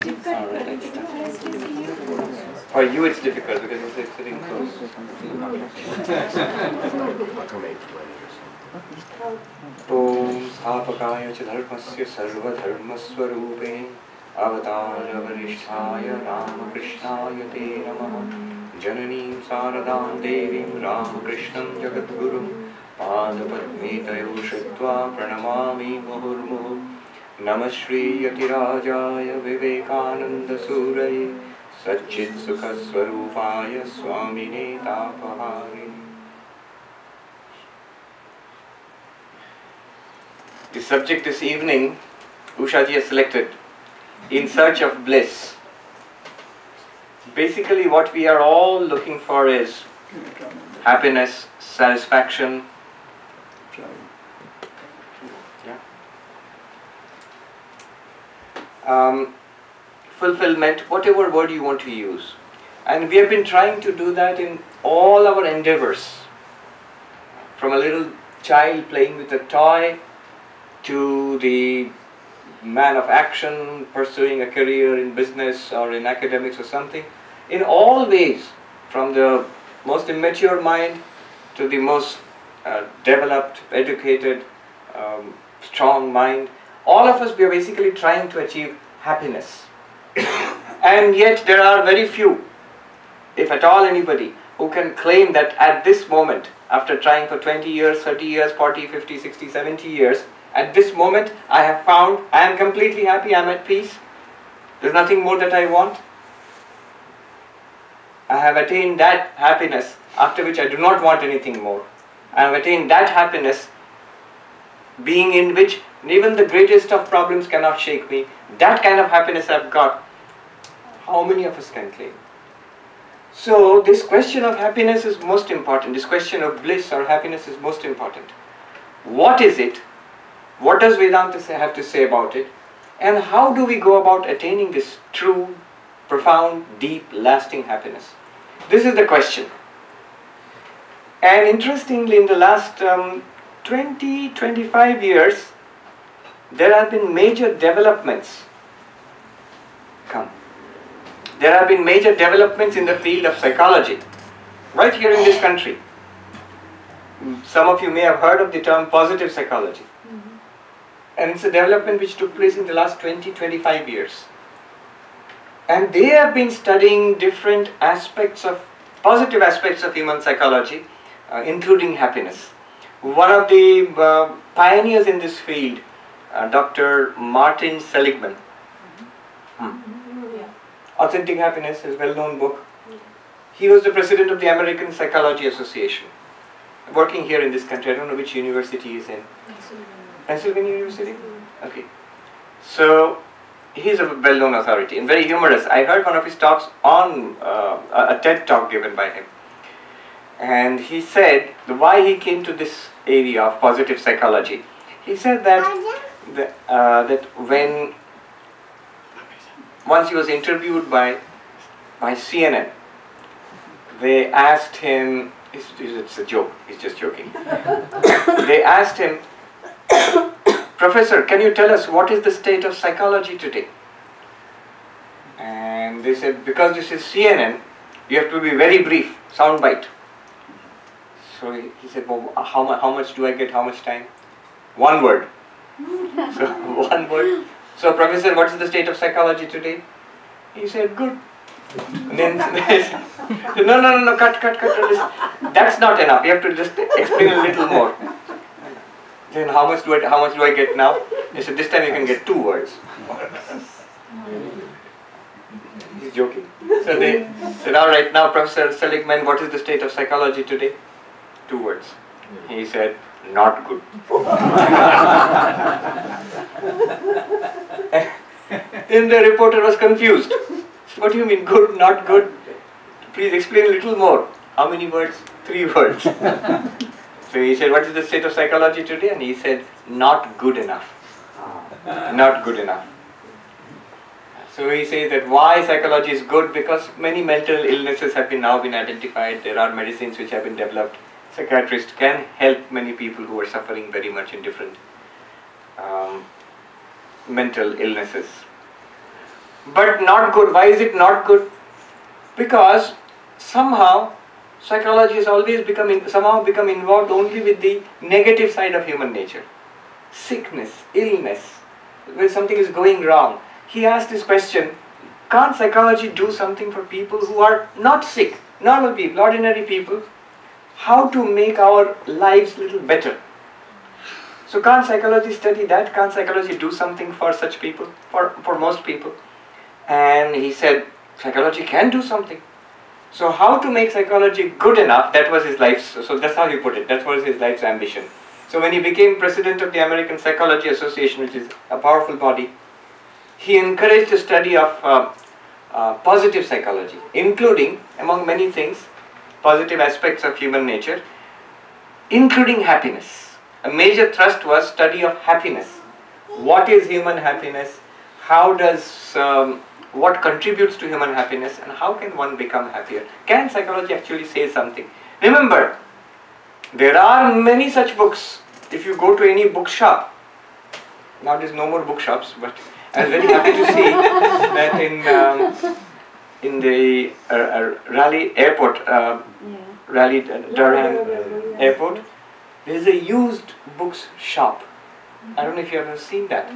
Alright, let's start. For you it's difficult because you're sitting close. Om Sthapakaya cha dharmasya sarva dharmaswarupene Avatara Varishtaya Ramakrishnaya te namaha Jananim Saradam Devim Ramakrishnam Jagadgurum Padapadmetayo Shrutva Pranamami Muhurmuhu Namah Shri Yatirajaya Vivekananda Suraye Satchit Sukha Swarupaya Swamine Tapahari. The subject this evening, Ushaji has selected, In Search of Bliss. Basically what we are all looking for is happiness, satisfaction, fulfillment, whatever word you want to use. And we have been trying to do that in all our endeavors. From a little child playing with a toy to the man of action pursuing a career in business or in academics or something. In all ways, from the most immature mind to the most developed, educated, strong mind, all of us, we are basically trying to achieve happiness. And yet there are very few, if at all anybody, who can claim that at this moment, after trying for 20 years, 30 years, 40, 50, 60, 70 years, at this moment I have found, I am completely happy, I am at peace, there is nothing more that I want. I have attained that happiness, after which I do not want anything more. I have attained that happiness, being in which even the greatest of problems cannot shake me. That kind of happiness I've got. How many of us can claim? So this question of happiness is most important. This question of bliss or happiness is most important. What is it? What does Vedanta have to say about it? And how do we go about attaining this true, profound, deep, lasting happiness? This is the question. And interestingly, in the last 20-25 years, there have been major developments. There have been major developments in the field of psychology, right here in this country. Some of you may have heard of the term positive psychology. And it's a development which took place in the last 20-25 years. And they have been studying different aspects of, positive aspects of human psychology, including happiness. One of the pioneers in this field, Dr. Martin Seligman. Authentic Happiness, his well-known book. He was the president of the American Psychology Association, working here in this country. I don't know which university he is in. Pennsylvania University? Okay. So, he is a well-known authority and very humorous. I heard one of his talks on a TED talk given by him. And he said why he came to this area of positive psychology. He said that when once he was interviewed by CNN, they asked him, it's a joke, he's just joking. They asked him, Professor, can you tell us what is the state of psychology today? And they said, because this is CNN, you have to be very brief, soundbite. So he said, well, how much do I get, how much time? One word. So, one word. So, Professor, what is the state of psychology today? He said, good. And then they said, no, cut. That's not enough. You have to just explain a little more. Then how much do I get now? They said, this time you can get 2 words. He's joking. So they said, all right, now Professor Seligman, what is the state of psychology today? 2 words. He said, not good. Then the reporter was confused. What do you mean, good, not good? Please explain a little more. How many words? 3 words. So he said, what is the state of psychology today? And he said, not good enough. Not good enough. So he says that why psychology is good? Because many mental illnesses have now been identified. There are medicines which have been developed. Psychiatrists can help many people who are suffering very much in different mental illnesses. but not good. Why is it not good? Because somehow psychology has always become involved only with the negative side of human nature. Sickness, illness, when something is going wrong. He asked this question, can't psychology do something for people who are not sick, normal people, ordinary people? How to make our lives a little better? So can't psychology study that? Can't psychology do something for such people, for most people? And he said, psychology can do something. So how to make psychology good enough, that was his life's, so that's how he put it, that was his life's ambition. So when he became president of the American Psychology Association, which is a powerful body, he encouraged the study of positive psychology, including, among many things, positive aspects of human nature, including happiness. A major thrust was study of happiness. What is human happiness? How does, what contributes to human happiness, and how can one become happier? Can psychology actually say something? Remember, there are many such books. If you go to any bookshop, now there's no more bookshops, but I was very happy to see that in the Raleigh Airport, Raleigh Durham Airport, there is a used books shop. I don't know if you have ever seen that.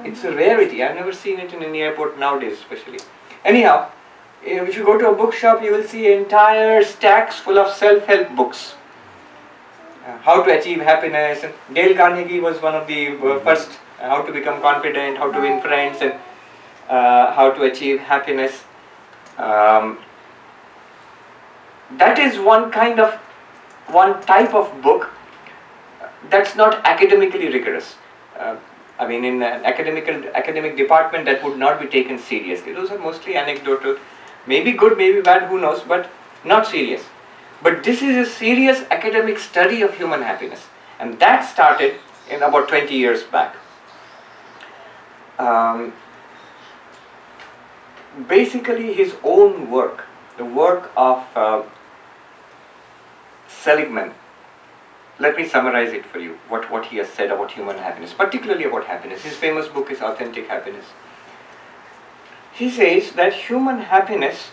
It's a rarity. I've never seen it in any airport nowadays, especially. Anyhow, if you go to a bookshop, you will see entire stacks full of self-help books. How to achieve happiness. And Dale Carnegie was one of the first. How to become confident, how to win friends, and how to achieve happiness. That is one type of book that's not academically rigorous. I mean, in an academic department, that would not be taken seriously. Those are mostly anecdotal, maybe good, maybe bad, who knows, but not serious. But this is a serious academic study of human happiness, and that started in about 20 years back. Basically, his own work, the work of Seligman. Let me summarize it for you, what he has said about human happiness, particularly about happiness. His famous book is Authentic Happiness. He says that human happiness,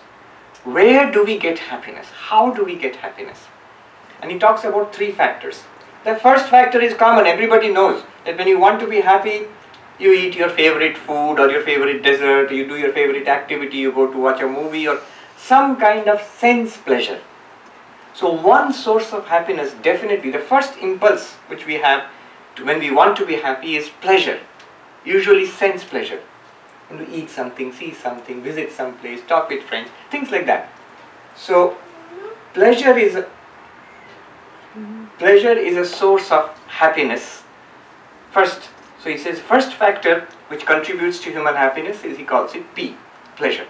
where do we get happiness? How do we get happiness? And he talks about 3 factors. The first factor is common, everybody knows that when you want to be happy, you eat your favorite food or your favorite dessert, you do your favorite activity, you go to watch a movie or some kind of sense pleasure. So one source of happiness, definitely, the first impulse which we have when we want to be happy is pleasure, usually sense pleasure. And to eat something, see something, visit some place, talk with friends, things like that. So pleasure is a source of happiness. First, so he says first factor which contributes to human happiness is, he calls it P, pleasure.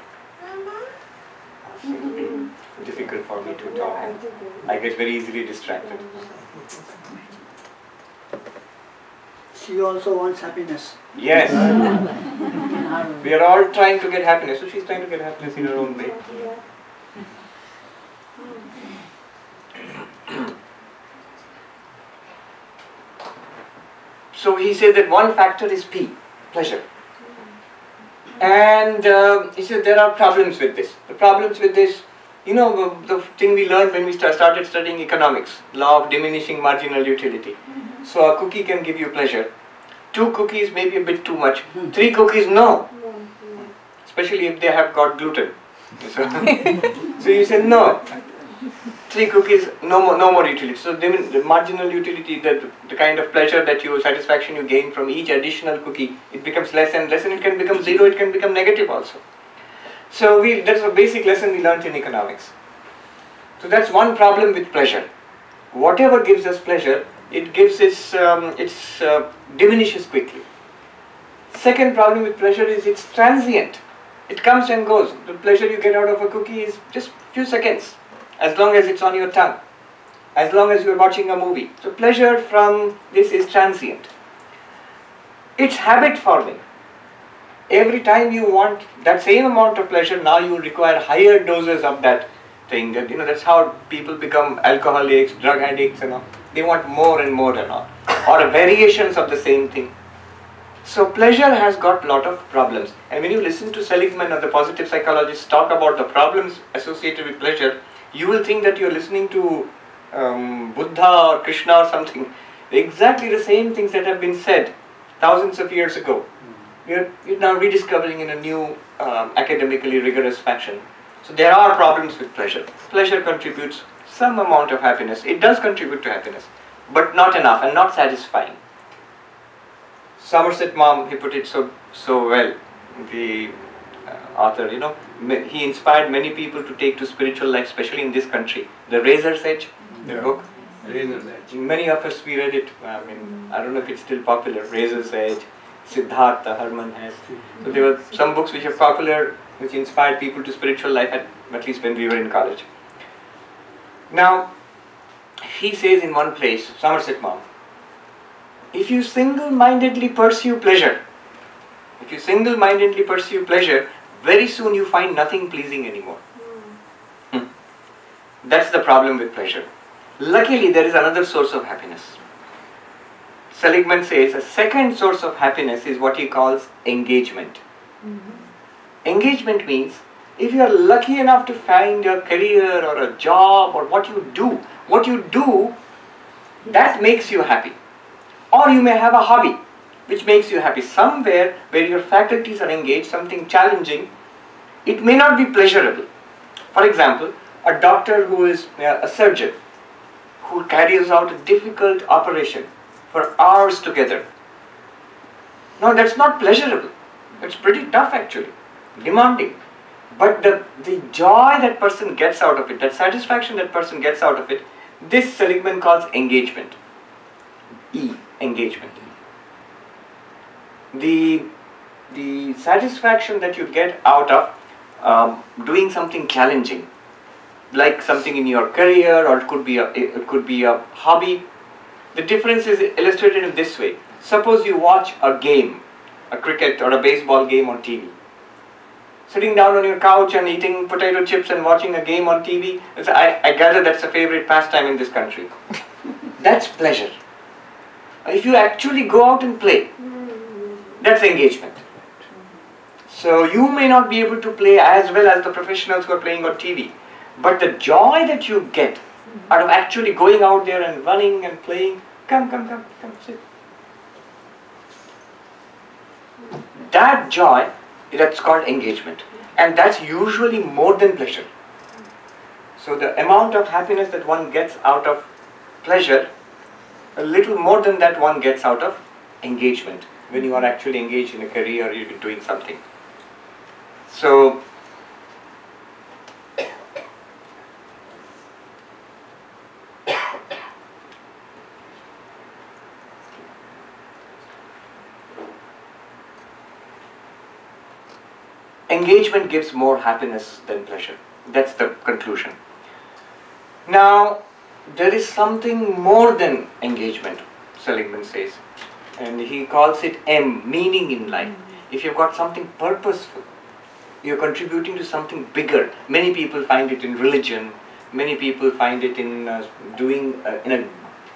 Difficult for me to talk. I get very easily distracted. She also wants happiness. Yes. We are all trying to get happiness. So she's trying to get happiness in her own way. So he said that one factor is P, pleasure. And he said there are problems with this. The problems with this, you know, the thing we learned when we started studying economics, law of diminishing marginal utility. So a cookie can give you pleasure. 2 cookies may be a bit too much. 3 cookies, no. Especially if they have got gluten. So you say no. 3 cookies, no more utility. So the marginal utility, the kind of pleasure that satisfaction you gain from each additional cookie, it becomes less and less, and it can become 0, it can become negative also. So that's a basic lesson we learned in economics. So that's one problem with pleasure. Whatever gives us pleasure, it diminishes quickly. Second problem with pleasure is it's transient. It comes and goes. The pleasure you get out of a cookie is just few seconds, as long as it's on your tongue, as long as you're watching a movie. So pleasure from this is transient. It's habit forming. Every time you want that same amount of pleasure, now you require higher doses of that thing. That's how people become alcoholics, drug addicts, They want more and more and all. Or variations of the same thing. So pleasure has got a lot of problems, and when you listen to Seligman or the positive psychologists talk about the problems associated with pleasure, you will think that you are listening to Buddha or Krishna or something. Exactly the same things that have been said thousands of years ago. We're now rediscovering in a new academically rigorous fashion. So there are problems with pleasure. Pleasure contributes some amount of happiness. It does contribute to happiness, but not enough and not satisfying. Somerset Maugham, he put it so well, the author, he inspired many people to take to spiritual life, especially in this country. The Razor's Edge, the book. Razor's Edge. Many of us, we read it. I don't know if it's still popular. Razor's Edge, Siddhartha, Herman Hesse. So there were some books which are popular, which inspired people to spiritual life, at least when we were in college. Now, he says in one place, Somerset Maugham, if you single-mindedly pursue pleasure, very soon you find nothing pleasing anymore. That's the problem with pleasure. Luckily, there is another source of happiness. Seligman says a second source of happiness is what he calls engagement. Engagement means if you are lucky enough to find a career or a job or what you do, that makes you happy. Or you may have a hobby which makes you happy. Somewhere where your faculties are engaged, something challenging, it may not be pleasurable. For example, a doctor who is a surgeon, who carries out a difficult operation for hours together. Now that's not pleasurable. It's pretty tough actually, demanding. But the joy that person gets out of it, that satisfaction that person gets out of it, this Seligman calls engagement. Engagement. The satisfaction that you get out of doing something challenging, like something in your career, or it could be a hobby. The difference is illustrated in this way. Suppose you watch a game, a cricket or a baseball game on TV. Sitting down on your couch and eating potato chips and watching a game on TV, I gather that's a favorite pastime in this country. That's pleasure. If you actually go out and play, that's engagement. So you may not be able to play as well as the professionals who are playing on TV, but the joy that you get out of actually going out there and running and playing, come, sit. That joy, that's called engagement. And that's usually more than pleasure. So the amount of happiness that one gets out of pleasure, a little more than that one gets out of engagement, when you are actually engaged in a career or you're doing something. So, engagement gives more happiness than pleasure. That's the conclusion. Now, there is something more than engagement, Seligman says, and he calls it M, meaning in life. If you've got something purposeful, you're contributing to something bigger. Many people find it in religion, many people find it in doing in a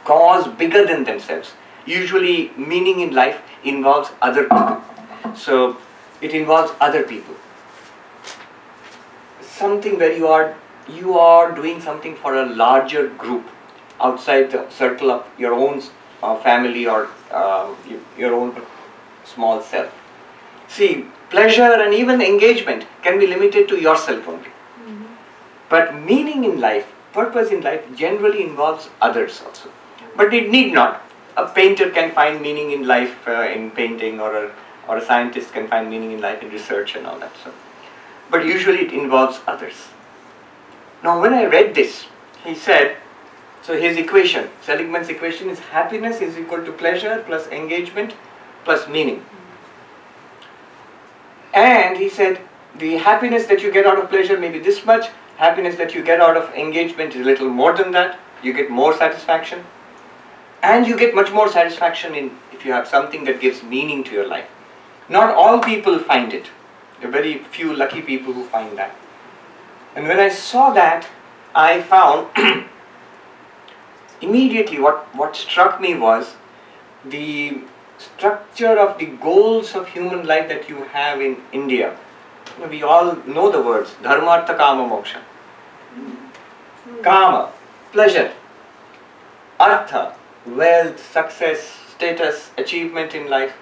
cause bigger than themselves. Usually, meaning in life involves other people. So, it involves other people. Something where you are doing something for a larger group outside the circle of your own family or your own small self. See, pleasure and even engagement can be limited to yourself only. But meaning in life, purpose in life generally involves others also. But it need not. A painter can find meaning in life in painting, or a scientist can find meaning in life in research and all that. So, but usually it involves others. Now when I read this, he said, so his equation, Seligman's equation is happiness is equal to pleasure plus engagement plus meaning. And he said, the happiness that you get out of pleasure may be this much, happiness that you get out of engagement is a little more than that, you get more satisfaction. And you get much more satisfaction if you have something that gives meaning to your life. Not all people find it. There are very few lucky people who find that. And when I saw that, I found immediately what struck me was the structure of the goals of human life that you have in India. We all know the words dharma, artha, kama, moksha. Kama, pleasure. Artha, wealth, success, status, achievement in life.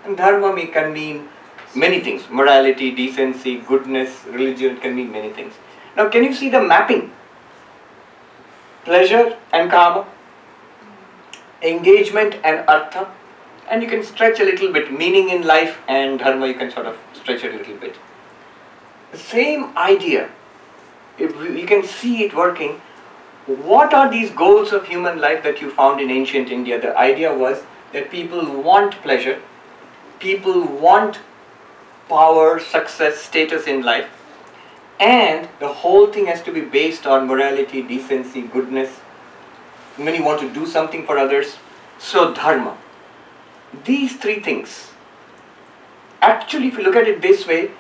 And dharma can mean many things. Morality, decency, goodness, religion, can mean many things. Now can you see the mapping? Pleasure and kama, engagement and artha, and you can stretch a little bit. Meaning in life and dharma, you can sort of stretch a little bit. The same idea, if you can see it working. What are these goals of human life that you found in ancient India? The idea was that people want pleasure, people want power, success, status in life, and the whole thing has to be based on morality, decency, goodness. When you want to do something for others, so dharma. These three things, actually if you look at it this way,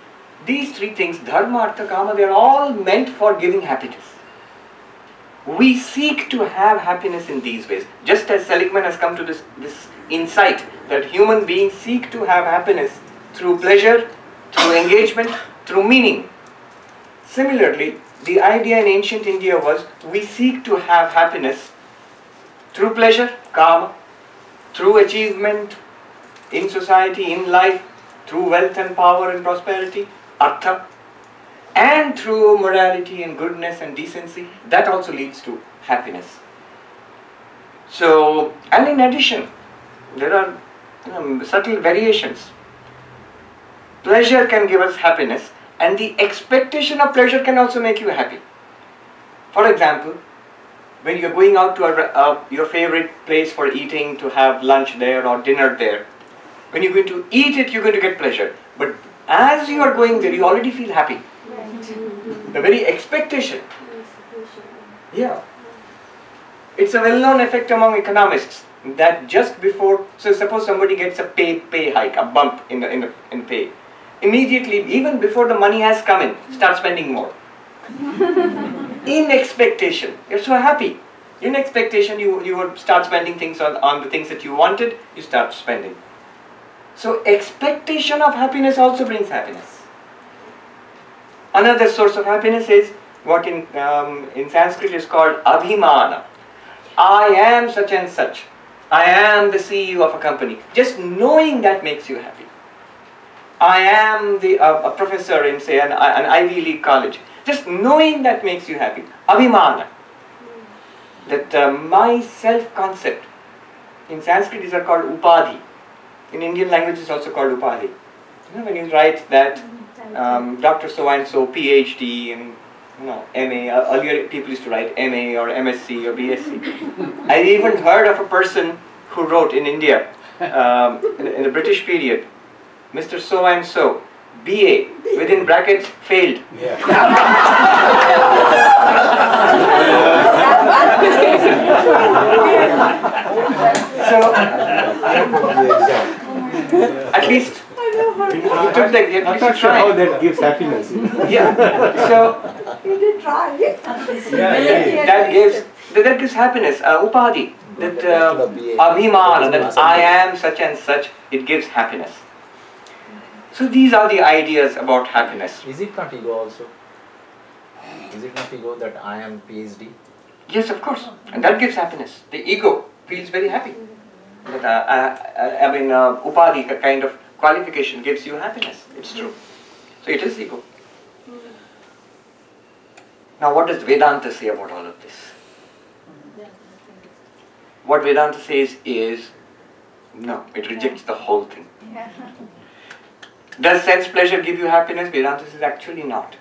these three things, dharma, artha, kama, they are all meant for giving happiness. We seek to have happiness in these ways. Just as Seligman has come to this insight that human beings seek to have happiness through pleasure, through engagement, through meaning. Similarly, the idea in ancient India was we seek to have happiness through pleasure, kama, through achievement in society, in life, through wealth and power and prosperity, artha, and through morality and goodness and decency. That also leads to happiness. So, and in addition, there are subtle variations. Pleasure can give us happiness, and the expectation of pleasure can also make you happy. For example, when you're going out to your favorite place for eating, to have lunch there or dinner there, when you're going to eat it, you're going to get pleasure. But as you are going there, you already feel happy. The very expectation. Yeah. It's a well-known effect among economists that just before, so suppose somebody gets a pay hike, a bump in pay. Immediately, even before the money has come in, start spending more. In expectation. You're so happy. In expectation, you would start spending things on the things that you wanted, you start spending. So expectation of happiness also brings happiness. Another source of happiness is what in Sanskrit is called abhimana. I am such and such. I am the CEO of a company. Just knowing that makes you happy. I am a professor in, say, an Ivy League college. Just knowing that makes you happy. Abhimana. That my self-concept. In Sanskrit these are called upadhi. In Indian language it's also called upadhi. You know, when you write that Dr. So-and-so, PhD, and MA, earlier people used to write MA or MSc or BSc. I even heard of a person who wrote in India, in the British period, Mr. So-and-so, BA, within brackets, failed. Yeah. So, at least, he took the, I'm not sure how that gives happiness. Yeah, so, You did try it. that gives happiness, upadhi, that abhimana, that I am such and such, it gives happiness. So these are the ideas about happiness. Is it not ego also? Is it not ego that I am PhD? Yes, of course, and that gives happiness. The ego feels very happy. That upadhi, a kind of qualification, gives you happiness. It's true. So it is ego. Now what does Vedanta say about all of this? What Vedanta says is, no, it rejects the whole thing. Does sense pleasure give you happiness? Vedanta says actually not.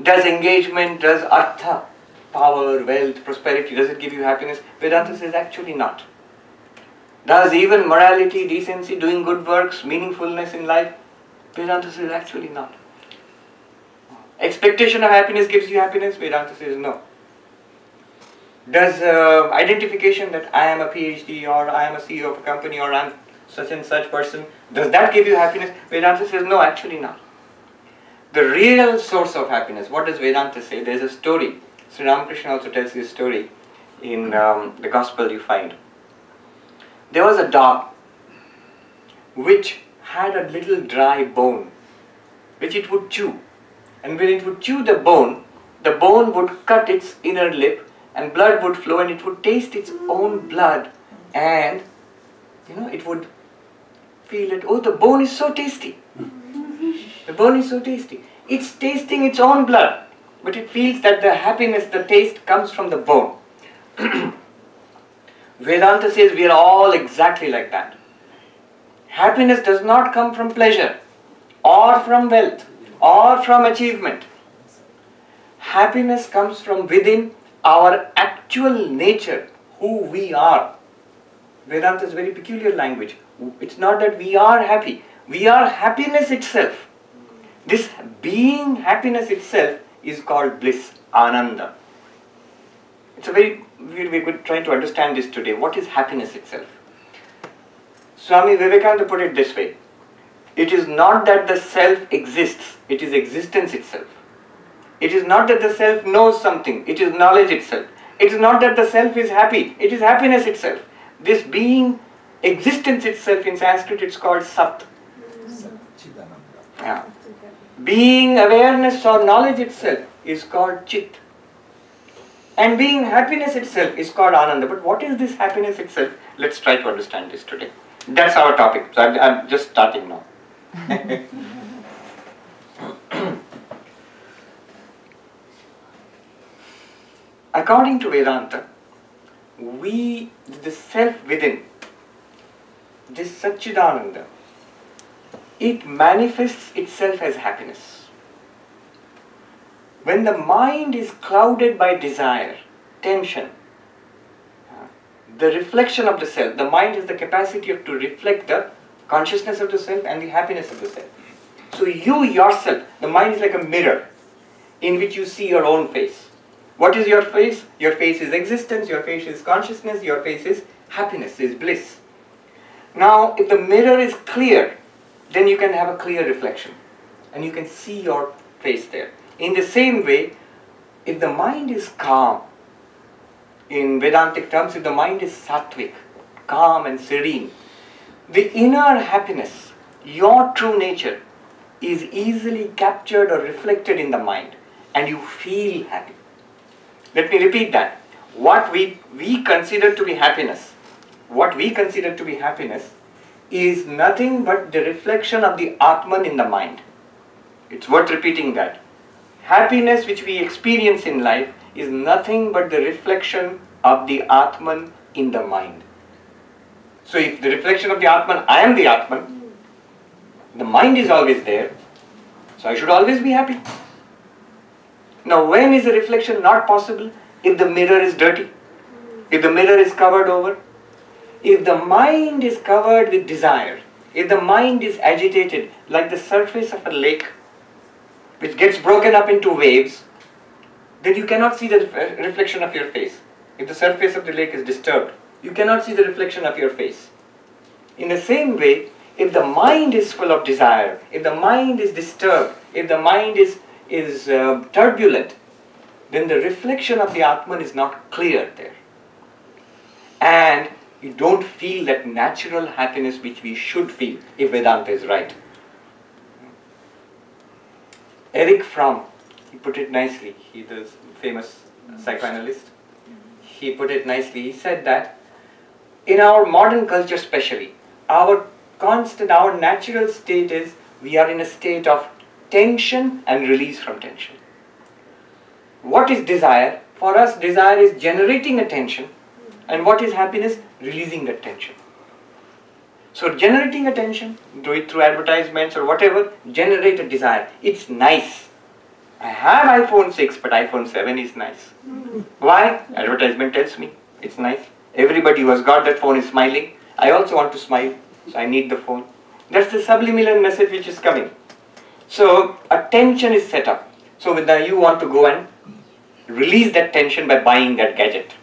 Does engagement, does artha, power, wealth, prosperity, does it give you happiness? Vedanta says actually not. Does even morality, decency, doing good works, meaningfulness in life? Vedanta says actually not. Expectation of happiness gives you happiness? Vedanta says no. Does identification that I am a PhD or I am a CEO of a company or I am such and such person, does that give you happiness? Vedanta says no, actually not. The real source of happiness, what does Vedanta say? There is a story. Sri Ramakrishna also tells this story in the Gospel you find. There was a dog which had a little dry bone, which it would chew. And when it would chew the bone would cut its inner lip and blood would flow and it would taste its own blood, and it would feel that, oh, the bone is so tasty. The bone is so tasty. It's tasting its own blood, but it feels that the happiness, the taste comes from the bone. Vedanta says we are all exactly like that. Happiness does not come from pleasure or from wealth or from achievement. Happiness comes from within our actual nature, who we are. Vedanta is very peculiar language. It's not that we are happy. We are happiness itself. This being happiness itself is called bliss, ananda. We're trying to understand this today. What is happiness itself? Swami Vivekananda put it this way. It is not that the self exists, it is existence itself. It is not that the self knows something, it is knowledge itself. It is not that the self is happy, it is happiness itself. This being, existence itself, in Sanskrit it's called Sat. Yeah. Being awareness or knowledge itself is called Chit. And being happiness itself is called Ananda. But what is this happiness itself? Let's try to understand this today. That's our topic. So I'm just starting now. According to Vedanta, the self within, this Satchidananda, it manifests itself as happiness. When the mind is clouded by desire, tension, the reflection of the self, the mind has the capacity to reflect the consciousness of the self and the happiness of the self. So you yourself, the mind is like a mirror in which you see your own face. What is your face? Your face is existence, your face is consciousness, your face is happiness, is bliss. Now, if the mirror is clear, then you can have a clear reflection and you can see your face there. In the same way, if the mind is calm, in Vedantic terms, if the mind is sattvic, calm and serene, the inner happiness, your true nature, is easily captured or reflected in the mind and you feel happy. Let me repeat that. What we consider to be happiness, is nothing but the reflection of the Atman in the mind. It's worth repeating that. Happiness which we experience in life is nothing but the reflection of the Atman in the mind. So if the reflection of the Atman, I am the Atman, the mind is always there, so I should always be happy. Now when is the reflection not possible? If the mirror is dirty, if the mirror is covered over, if the mind is covered with desire, if the mind is agitated like the surface of a lake, which gets broken up into waves, then you cannot see the reflection of your face. If the surface of the lake is disturbed, you cannot see the reflection of your face. In the same way, if the mind is full of desire, if the mind is disturbed, if the mind is turbulent, then the reflection of the Atman is not clear there. And you don't feel that natural happiness which we should feel if Vedanta is right. Erich Fromm, he put it nicely, he is a famous psychoanalyst. He put it nicely, he said that in our modern culture especially, our natural state is, we are in a state of tension and release from tension. What is desire? For us, desire is generating a tension, and what is happiness? Releasing that tension. So generating a tension, do it through advertisements or whatever, generate a desire. It's nice. I have iPhone 6, but iPhone 7 is nice. Why? Advertisement tells me it's nice. Everybody who has got that phone is smiling. I also want to smile, so I need the phone. That's the subliminal message which is coming. So a tension is set up. So now you want to go and release that tension by buying that gadget.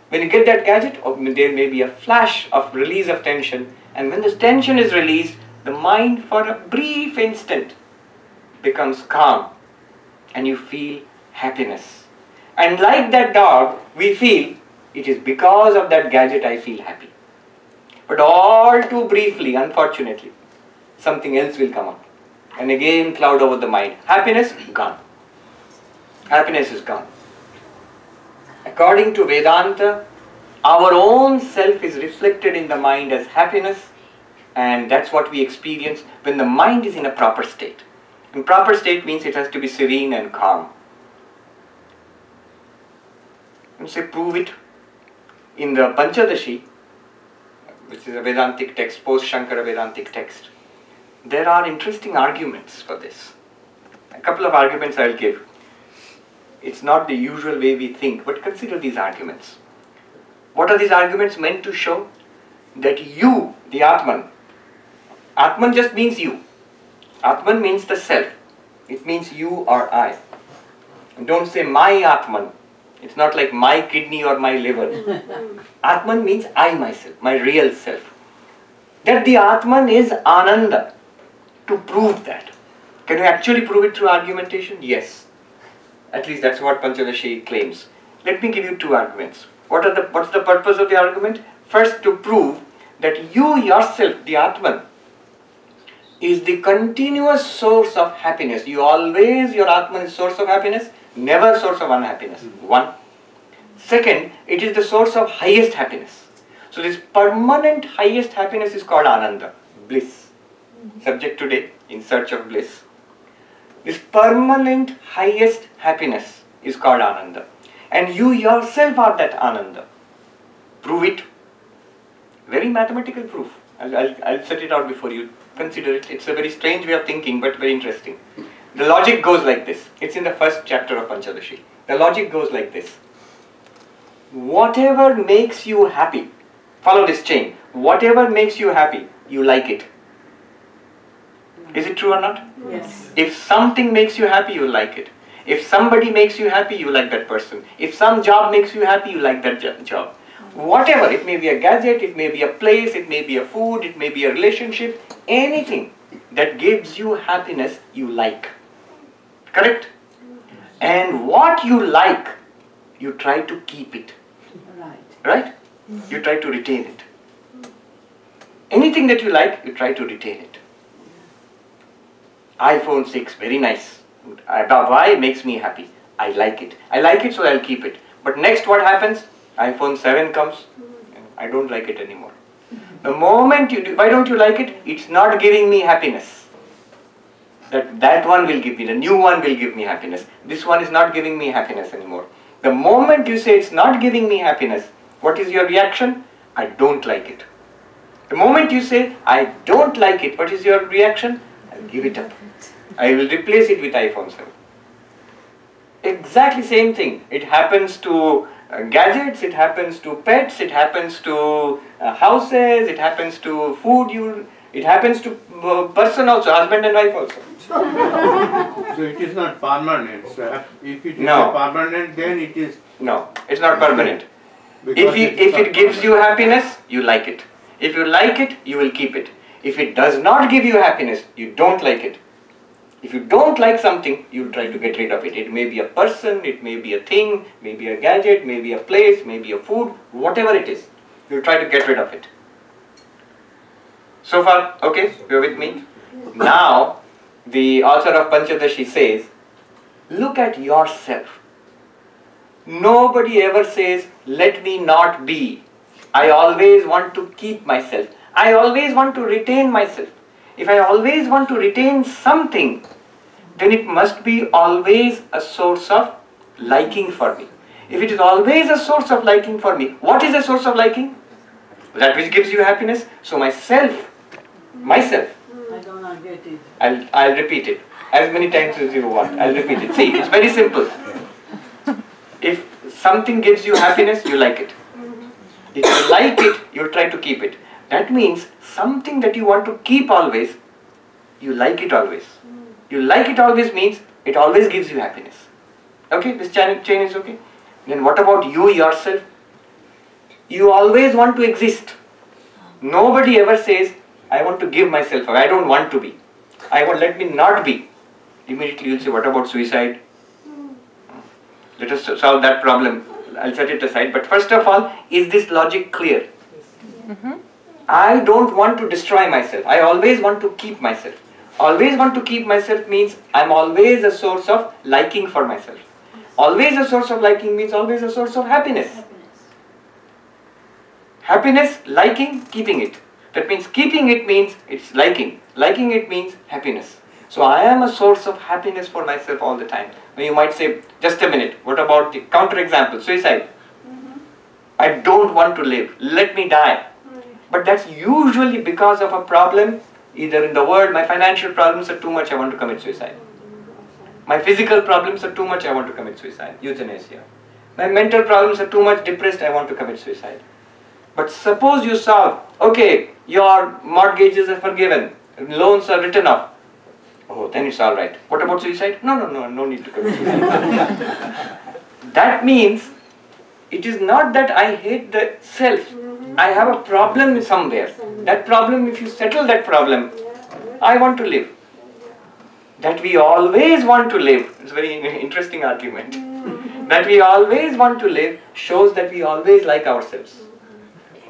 When you get that gadget, there may be a flash of release of tension, and when this tension is released, the mind for a brief instant becomes calm and you feel happiness. And like that dog, we feel, it is because of that gadget I feel happy. But all too briefly, unfortunately, something else will come up. And again cloud over the mind. Happiness, gone. Happiness is gone. According to Vedanta, our own self is reflected in the mind as happiness, and that's what we experience when the mind is in a proper state. And proper state means it has to be serene and calm. And say, prove it. In the Panchadashi, which is a Vedantic text, post-Shankara Vedantic text, there are interesting arguments for this. A couple of arguments I'll give. It's not the usual way we think, but consider these arguments. What are these arguments meant to show? That you, the Atman, Atman just means you. Atman means the self. It means you or I. And don't say my Atman. It's not like my kidney or my liver. Atman means I myself, my real self. That the Atman is Ananda. To prove that. Can you actually prove it through argumentation? Yes. At least that's what Panchadashi claims. Let me give you two arguments. What's the purpose of the argument? First, to prove that you yourself, the Atman, is the continuous source of happiness. Your Atman is source of happiness, never source of unhappiness. One. Second, it is the source of highest happiness. So this permanent highest happiness is called Ananda, bliss. Subject today, in Search of Bliss. This permanent highest happiness is called Ananda. And you yourself are that Ananda. Prove it. Very mathematical proof. I'll set it out before you consider it. It's a very strange way of thinking, but very interesting. The logic goes like this. It's in the first chapter of Panchadashi. The logic goes like this. Whatever makes you happy, follow this chain. Whatever makes you happy, you like it. Is it true or not? Yes. If something makes you happy, you like it. If somebody makes you happy, you like that person. If some job makes you happy, you like that job. Whatever, it may be a gadget, it may be a place, it may be a food, it may be a relationship, anything that gives you happiness, you like. Correct? And what you like, you try to keep it. Right? You try to retain it. Anything that you like, you try to retain it. iPhone 6, very nice. Why? Makes me happy. I like it. I like it, so I'll keep it. But next what happens? iPhone 7 comes. I don't like it anymore. The moment you do, why don't you like it? It's not giving me happiness. That one will give me, the new one will give me happiness. This one is not giving me happiness anymore. The moment you say it's not giving me happiness, what is your reaction? I don't like it. The moment you say, I don't like it, what is your reaction? I'll give it up. I will replace it with iPhone 7. Exactly same thing. It happens to gadgets, it happens to pets, it happens to houses, it happens to food, it happens to person also, husband and wife also. So it is not permanent. So if it is permanent, then it is... No, it's not permanent. If it gives you happiness, you like it. If you like it, you will keep it. If it does not give you happiness, you don't like it. If you don't like something, you try to get rid of it. It may be a person, it may be a thing, maybe a gadget, maybe a place, maybe a food, whatever it is. You try to get rid of it. So far, okay? You're with me? Now, the author of Panchadashi says, look at yourself. Nobody ever says, let me not be. I always want to keep myself. I always want to retain myself. If I always want to retain something, then it must be always a source of liking for me. If it is always a source of liking for me, what is a source of liking? That which gives you happiness. So myself. I do not get it. I'll repeat it as many times as you want. I'll repeat it. See, it's very simple. If something gives you happiness, you like it. If you like it, you'll try to keep it. That means something that you want to keep always, you like it always. You like it always means it always gives you happiness. Okay, this chain is okay. Then what about you yourself? You always want to exist. Nobody ever says, I want to give myself away. I don't want to be. Let me not be. Immediately you'll say, what about suicide? Let us solve that problem. I'll set it aside. But first of all, is this logic clear? I don't want to destroy myself. I always want to keep myself. Always want to keep myself means I'm always a source of liking for myself. Always a source of liking means always a source of happiness. Happiness, liking, keeping it. That means keeping it means it's liking. Liking it means happiness. So I am a source of happiness for myself all the time. Now you might say, just a minute, what about the counterexample, suicide? I don't want to live, let me die. But that's usually because of a problem, either in the world, my financial problems are too much, I want to commit suicide. My physical problems are too much, I want to commit suicide, euthanasia. My mental problems are too much, depressed, I want to commit suicide. But suppose you solve, okay, your mortgages are forgiven, loans are written off. Oh, then it's all right. What about suicide? No need to commit suicide. That means it is not that I hate the self. I have a problem somewhere. That problem, if you settle that problem, I want to live. That we always want to live, it's a very interesting argument. That we always want to live shows that we always like ourselves.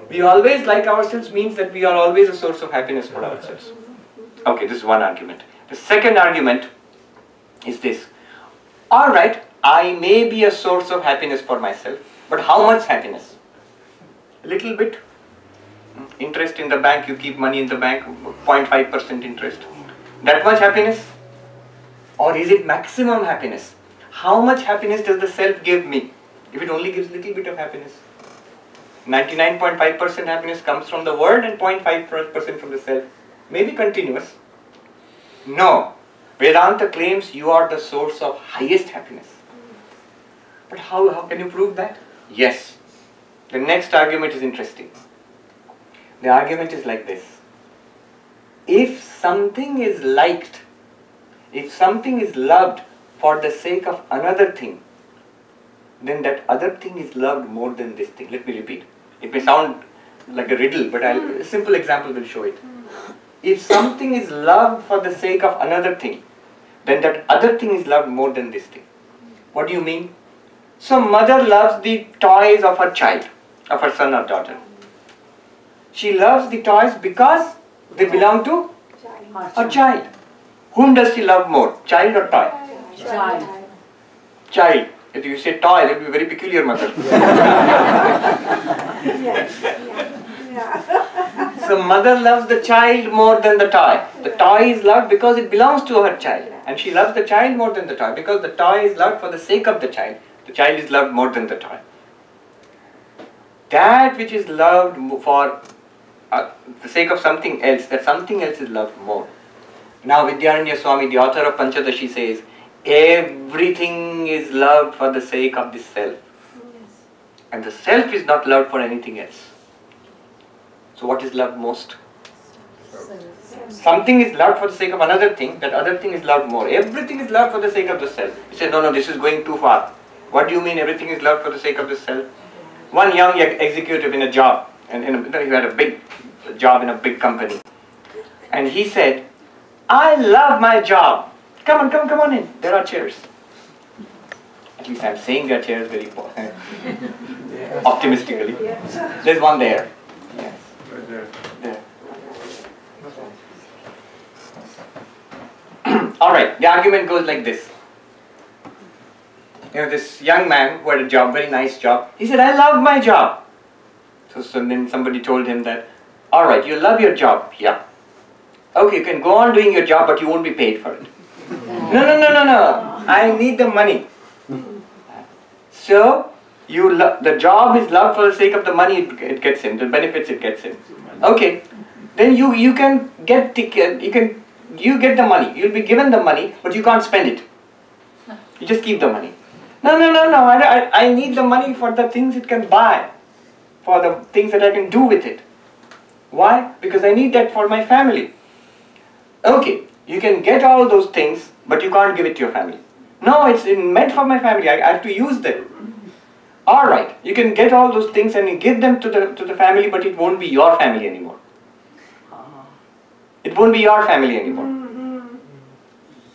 We always like ourselves means that we are always a source of happiness for ourselves. Okay, this is one argument. The second argument is this. Alright, I may be a source of happiness for myself, but how much happiness? A little bit. Interest in the bank, you keep money in the bank, 0.5% interest. That much happiness? Or is it maximum happiness? How much happiness does the self give me? If it only gives a little bit of happiness. 99.5% happiness comes from the world and 0.5% from the self. Maybe continuous. No. Vedanta claims you are the source of highest happiness. But how can you prove that? Yes. The next argument is interesting. The argument is like this. If something is liked, if something is loved for the sake of another thing, then that other thing is loved more than this thing. Let me repeat. It may sound like a riddle, but a simple example will show it. If something is loved for the sake of another thing, then that other thing is loved more than this thing. What do you mean? So mother loves the toys of her child, of her son or daughter. She loves the toys because they belong to her child. Whom does she love more, child or toy? Child. If you say toy, that will be a very peculiar mother. So mother loves the child more than the toy. The toy is loved because it belongs to her child. And she loves the child more than the toy because the toy is loved for the sake of the child. The child is loved more than the toy. That which is loved for the sake of something else, that something else is loved more. Now Vidyaranya Swami, the author of Panchadashi, says, everything is loved for the sake of the self. And the self is not loved for anything else. So what is loved most? Something is loved for the sake of another thing, that other thing is loved more. Everything is loved for the sake of the self. You say, no, this is going too far. What do you mean everything is loved for the sake of the self? One young executive in a job, and he had a big job in a big company. And he said, I love my job. Come on in. There are chairs. At least I'm saying there are chairs very optimistically. There's one there. Yes. There. Alright, the argument goes like this. This young man who had a job, very nice job, he said, I love my job. So then somebody told him that, alright, you love your job. Yeah. Okay, you can go on doing your job, but you won't be paid for it. No. I need the money. So, the job is loved for the sake of the money it gets him, the benefits it gets him. Okay, then you can get you get the money, you'll be given the money, but you can't spend it. You just keep the money. No, I need the money for the things it can buy, for the things that I can do with it. Why? Because I need that for my family. Okay, you can get all those things, but you can't give it to your family. No, it's meant for my family, I have to use them. Alright, you can get all those things and you give them to the family, but it won't be your family anymore. It won't be your family anymore.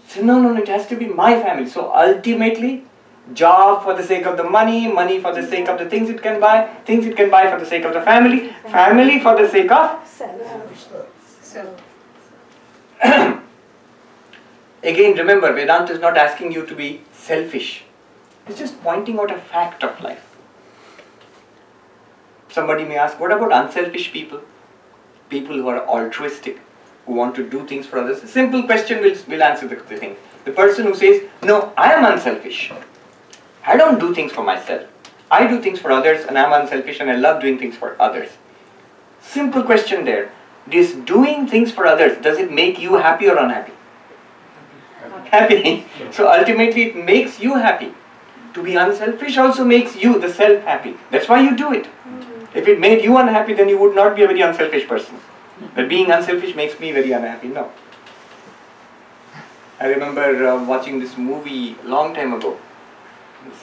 So no, it has to be my family. So ultimately, job for the sake of the money, money for the sake of the things it can buy for the sake of the family for the sake of So, Again, remember, Vedanta is not asking you to be selfish. It's just pointing out a fact of life. Somebody may ask, what about unselfish people? People who are altruistic, who want to do things for others. A simple question will answer the thing. The person who says, no, I am unselfish. I don't do things for myself. I do things for others and I'm unselfish and I love doing things for others. Simple question there. This doing things for others, does it make you happy or unhappy? Happy. So ultimately it makes you happy. To be unselfish also makes you, the self, happy. That's why you do it. If it made you unhappy, then you would not be a very unselfish person. But being unselfish makes me very unhappy. No. I remember watching this movie long time ago,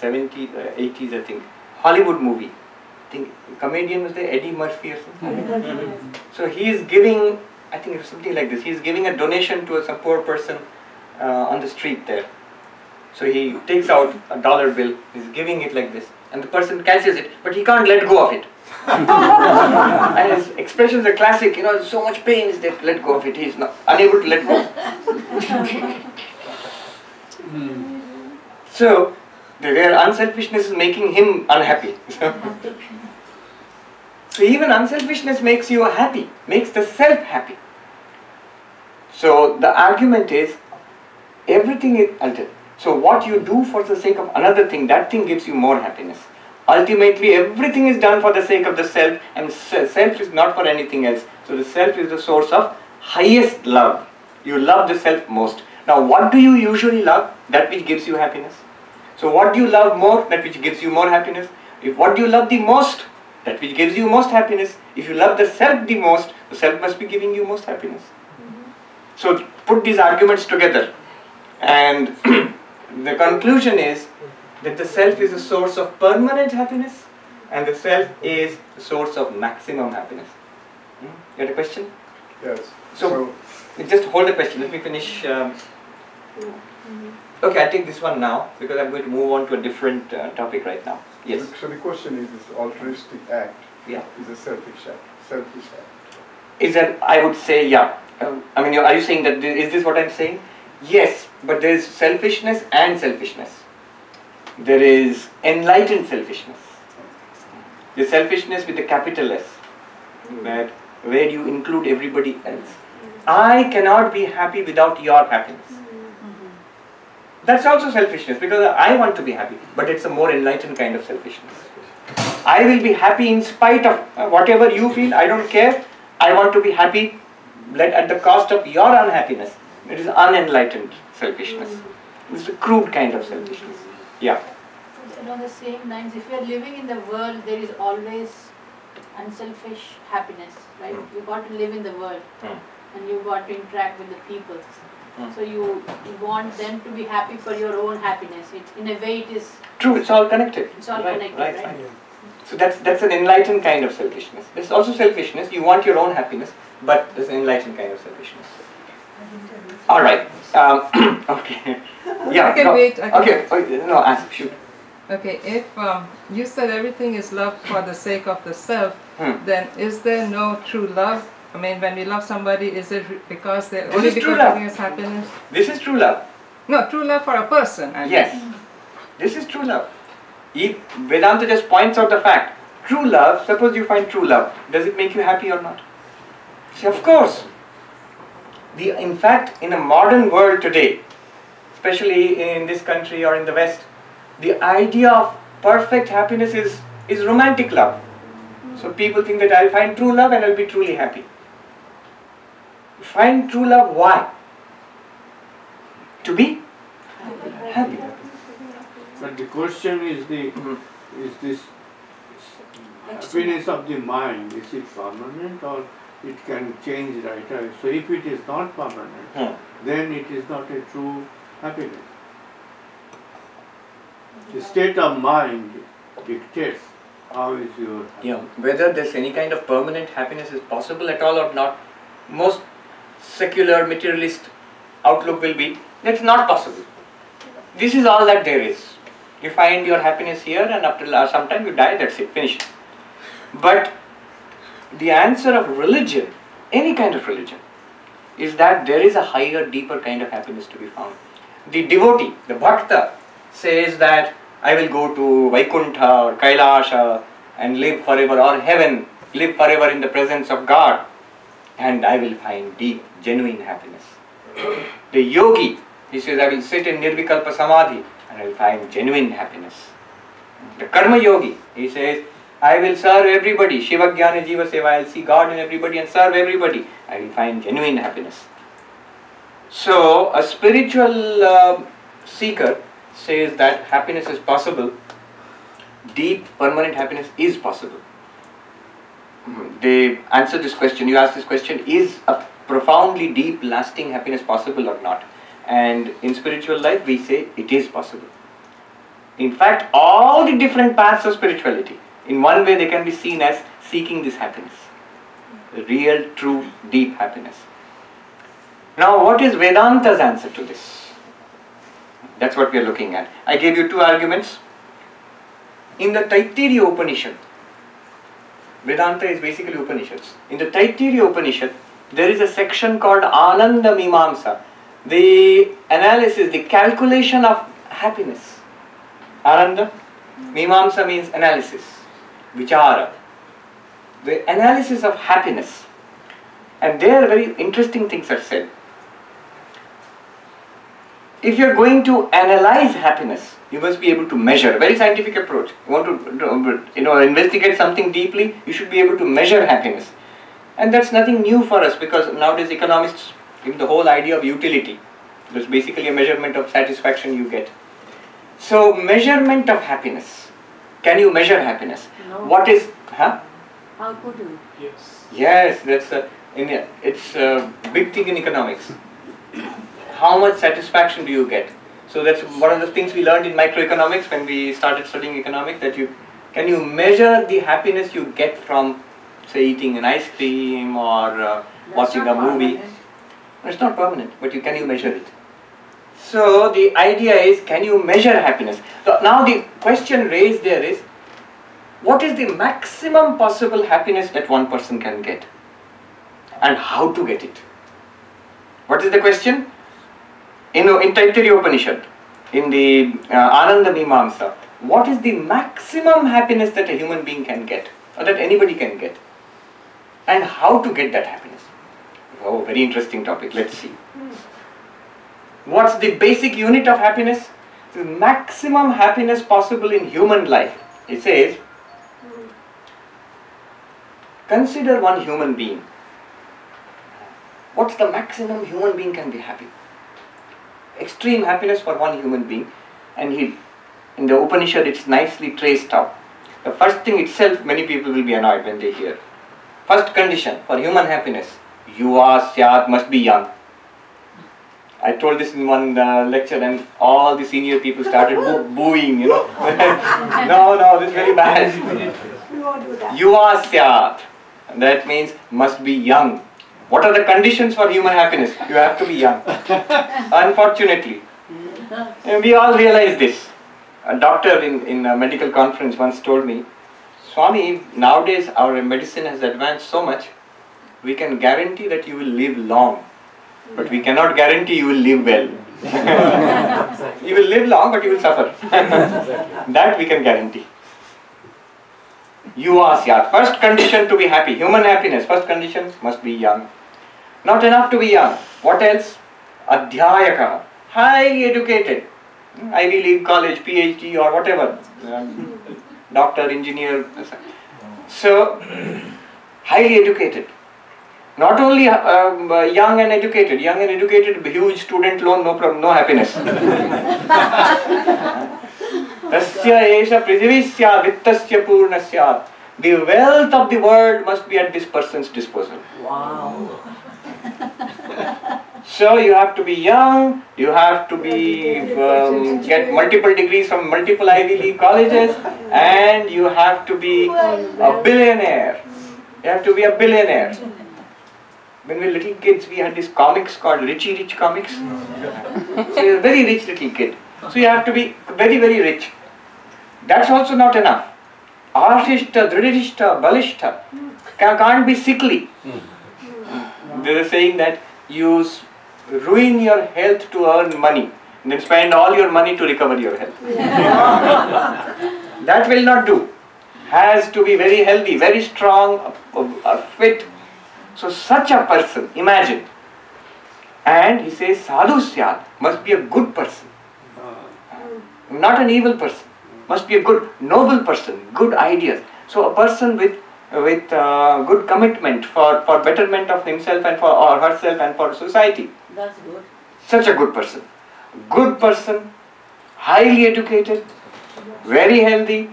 70s, 80s I think, Hollywood movie. I think the comedian was there, Eddie Murphy or something. So he is giving, I think it was something like this, he is giving a donation to some poor person on the street there. So he takes out a dollar bill, he's giving it like this, and the person catches it, but he can't let go of it. And his expressions are classic, so much pain is there to let go of it, he is not unable to let go. So their unselfishness is making him unhappy. So even unselfishness makes you happy, makes the self happy. So the argument is, everything is altered. So what you do for the sake of another thing, that thing gives you more happiness. Ultimately, everything is done for the sake of the self, and self is not for anything else. So the self is the source of highest love. You love the self most. Now what do you usually love? That which gives you happiness. So what do you love more? That which gives you more happiness. If what do you love the most? That which gives you most happiness. If you love the self the most, the self must be giving you most happiness. So put these arguments together, and the conclusion is that the self is a source of permanent happiness and the self is the source of maximum happiness. You had a question? Yes. So just hold the question, let me finish. Okay, I'll take this one now because I'm going to move on to a different topic right now. Yes. So the question is, this altruistic act is a selfish act. Is that, I would say, yeah. I mean, are you saying that, is this what I'm saying? Yes, but there is selfishness and selfishness. There is enlightened selfishness. The selfishness with a capital S, where you include everybody else. I cannot be happy without your happiness. That's also selfishness because I want to be happy, but it's a more enlightened kind of selfishness. I will be happy in spite of whatever you feel, I don't care. I want to be happy at the cost of your unhappiness. It is unenlightened selfishness. It's a crude kind of selfishness. Yeah. On the same lines, if you are living in the world, there is always unselfish happiness, right? You got to live in the world and you got to interact with the people. So you want them to be happy for your own happiness. In a way it is... True, it's all connected. It's all connected, right? So that's an enlightened kind of selfishness. There's also selfishness, you want your own happiness, but there's an enlightened kind of selfishness. Alright, okay. Yeah, I can wait. Okay, no, ask, shoot. Okay, if you said everything is love for the sake of the self, then is there no true love? I mean, when we love somebody, is it because they're only because they bring us happiness? This is true love. No, true love for a person. I mean. Yes, this is true love. Vedanta just points out the fact. True love, suppose you find true love, does it make you happy or not? See, of course. In fact, in a modern world today, especially in this country or in the West, the idea of perfect happiness is romantic love. So people think that I'll find true love and I'll be truly happy. Find true love, why? To be happy. But the question is is this happiness of the mind, is it permanent or it can change right away? So if it is not permanent, then it is not a true happiness. The state of mind dictates how is your happiness. Whether there's any kind of permanent happiness is possible at all or not, most secular materialist outlook will be that's not possible. This is all that there is. You find your happiness here and after some time you die, that's it, finished. But the answer of religion any kind of religion, is that there is a higher, deeper kind of happiness to be found. The devotee, the bhakta, says that I will go to Vaikuntha or Kailasha and live forever, or heaven, live forever in the presence of God, and I will find deep, genuine happiness. The yogi, he says, I will sit in Nirvikalpa Samadhi and I will find genuine happiness. The karma yogi, he says, I will serve everybody, Shiva Jnana Jiva Seva, I will see God in everybody and serve everybody, I will find genuine happiness. So, a spiritual seeker says that happiness is possible, deep, permanent happiness is possible. They answer this question, you ask this question, is a profoundly deep, lasting happiness possible or not? And in spiritual life, we say it is possible. In fact, all the different paths of spirituality, in one way they can be seen as seeking this happiness. Real, true, deep happiness. Now, what is Vedanta's answer to this? That's what we are looking at. I gave you two arguments. In the Taittiriya Upanishad, Vedanta is basically Upanishads. In the Taittiriya Upanishad, there is a section called Ananda Mimamsa, the analysis, the calculation of happiness. Ananda, Mimamsa means analysis, Vichara, the analysis of happiness. And there very interesting things are said. If you are going to analyze happiness, you must be able to measure. Very scientific approach. You want to investigate something deeply, you should be able to measure happiness. And that's nothing new for us, because nowadays economists give the whole idea of utility. That's basically a measurement of satisfaction you get. So, measurement of happiness. Can you measure happiness? No. What is, huh? How could you? Yes, it's a big thing in economics. How much satisfaction do you get? So that's one of the things we learned in microeconomics when we started studying economics, that can you measure the happiness you get from, say, eating an ice cream or watching a movie. It's not permanent, but can you measure it? So the idea is, can you measure happiness? So now the question raised there is, what is the maximum possible happiness that one person can get? And how to get it? What is the question? In Taittiriya Upanishad, in the Ananda Mimamsa, what is the maximum happiness that a human being can get, or that anybody can get? And how to get that happiness? Oh, very interesting topic. Let's see. What's the basic unit of happiness? The maximum happiness possible in human life. It says, consider one human being. What's the maximum human being can be happy? Extreme happiness for one human being. And in the Upanishad it's nicely traced out. The first thing itself, many people will be annoyed when they hear. First condition for human happiness, yuva syat, must be young. I told this in one lecture and all the senior people started booing, No, this is very bad. Yuva syat, that means must be young. What are the conditions for human happiness? You have to be young. Unfortunately. And we all realize this. A doctor in a medical conference once told me, Swami, nowadays our medicine has advanced so much, we can guarantee that you will live long, but we cannot guarantee you will live well. You will live long, but you will suffer. That we can guarantee. Yuva syat. First condition to be happy. Human happiness, first condition must be young. Not enough to be young. What else? Adhyayaka. Highly educated. Ivy League college, PhD or whatever. Doctor, engineer. So, highly educated. Not only young and educated, huge student loan, no problem, no happiness. Tasya esha prithivishya vittasya purnasya. The wealth of the world must be at this person's disposal. Wow. So you have to be young, you have to be get multiple degrees from multiple Ivy League colleges, and you have to be a billionaire. You have to be a billionaire. When we were little kids, we had these comics called Richie Rich comics. So you're a very rich little kid. So you have to be very, very rich. That's also not enough. Ashishta, Dridishta, Balishta can't be sickly. There is a saying that you ruin your health to earn money, and then spend all your money to recover your health. That will not do. Has to be very healthy, very strong, fit. So such a person, imagine. And he says, sadhu syat, must be a good person. Not an evil person. Must be a good, noble person, good ideas. So a person with good commitment for betterment of himself and or herself and for society. That's good. Such a good person. Good person, highly educated, very healthy,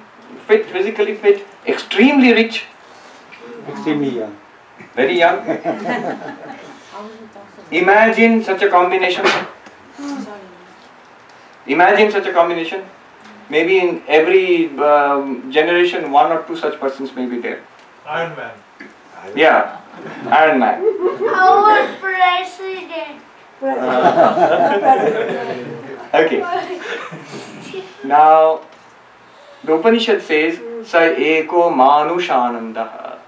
fit, physically fit, extremely rich, Extremely young. very young. How is it possible? Imagine such a combination. Sorry. Imagine such a combination. Maybe in every generation, one or two such persons may be there. Iron Man. Yeah, Iron Man. Our president. Okay. Now, the Upanishad says, Sa eko manushanandaha.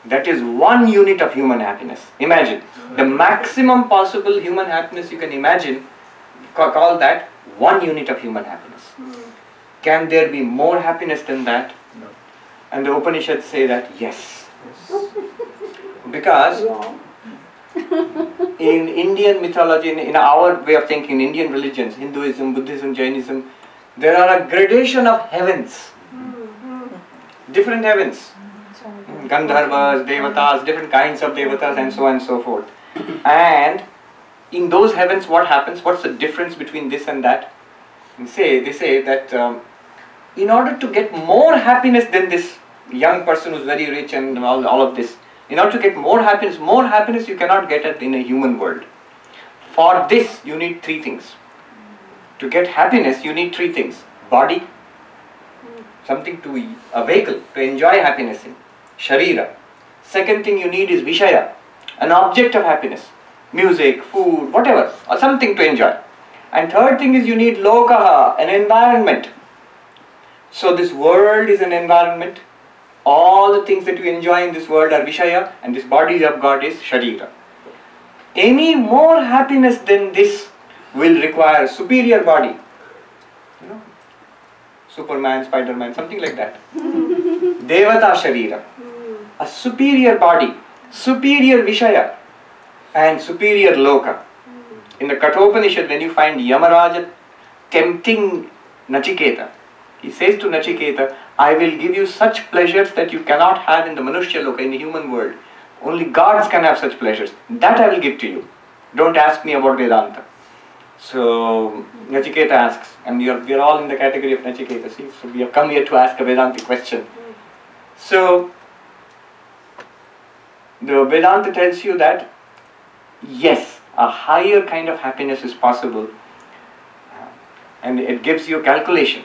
That is one unit of human happiness. Imagine, the maximum possible human happiness you can imagine, call that one unit of human happiness. Can there be more happiness than that? No. And the Upanishads say that yes. Because in Indian mythology, in our way of thinking, Indian religions, Hinduism, Buddhism, Jainism, there are a gradation of heavens. Different heavens. Gandharvas, Devatas, different kinds of Devatas and so on and so forth. And in those heavens what happens? What's the difference between this and that? They say that in order to get more happiness than this young person who's very rich and all of this, in order to get more happiness you cannot get it in a human world. For this you need three things. To get happiness you need three things. Body, something a vehicle to enjoy happiness in. Sharira. Second thing you need is Vishaya, an object of happiness. Music, food, whatever, or something to enjoy. And third thing is you need Lokaha, an environment. So this world is an environment. All the things that you enjoy in this world are Vishaya, and this body you have got is Sharira. Any more happiness than this will require superior body. You know, Superman, Spider-Man, something like that. Devata Sharira. A superior body, superior Vishaya, and superior Loka. In the Kathopanishad, when you find Yamaraja tempting Nachiketa, he says to Nachiketa, I will give you such pleasures that you cannot have in the Manushya Loka, in the human world. Only gods can have such pleasures. That I will give to you. Don't ask me about Vedanta. So Nachiketa asks, and we are all in the category of Nachiketa. See? So we have come here to ask a Vedantic question. So the Vedanta tells you that yes, a higher kind of happiness is possible, and it gives you a calculation.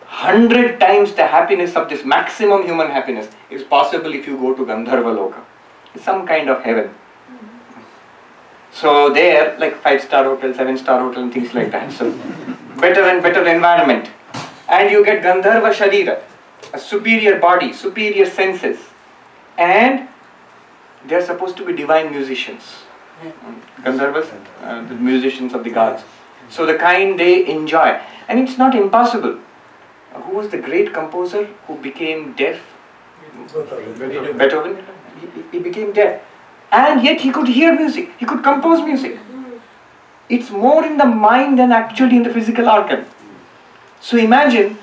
100 times the happiness of this maximum human happiness is possible if you go to Gandharva Loka, some kind of heaven. So there, like 5-star hotel, 7-star hotel and things like that. So better and better environment. And you get Gandharva Sharira, a superior body, superior senses. And they are supposed to be divine musicians. Gandharvas, the musicians of the gods. So the kind they enjoy. And it's not impossible. Who was the great composer who became deaf? Beethoven. He became deaf. And yet he could hear music. He could compose music. It's more in the mind than actually in the physical organ. So imagine,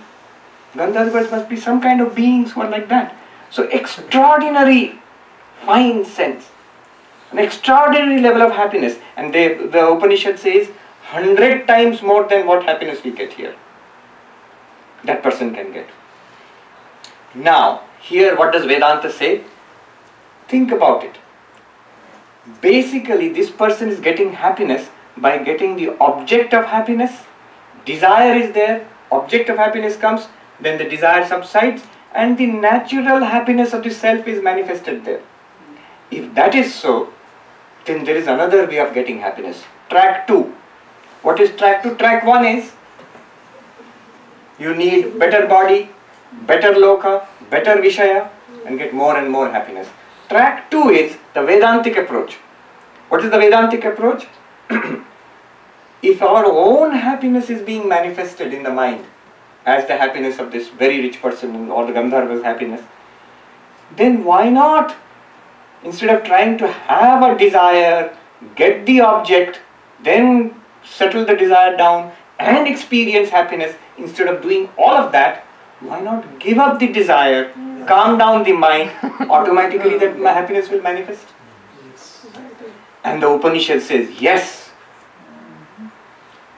Gandharvas must be some kind of beings who are like that. So extraordinary fine sense. An extraordinary level of happiness. And the Upanishad says 100 times more than what happiness we get here. That person can get. Now, here what does Vedanta say? Think about it. Basically, this person is getting happiness by getting the object of happiness. Desire is there, object of happiness comes, then the desire subsides, and the natural happiness of the self is manifested there. If that is so, then there is another way of getting happiness. Track 2. What is track 2? Track 1 is you need better body, better loka, better vishaya, and get more and more happiness. Track 2 is the Vedantic approach. What is the Vedantic approach? If our own happiness is being manifested in the mind as the happiness of this very rich person or the Gandharva's happiness, then why not, instead of trying to have a desire, get the object, then settle the desire down and experience happiness, instead of doing all of that, why not give up the desire, calm down the mind, automatically that my happiness will manifest? And the Upanishad says, yes,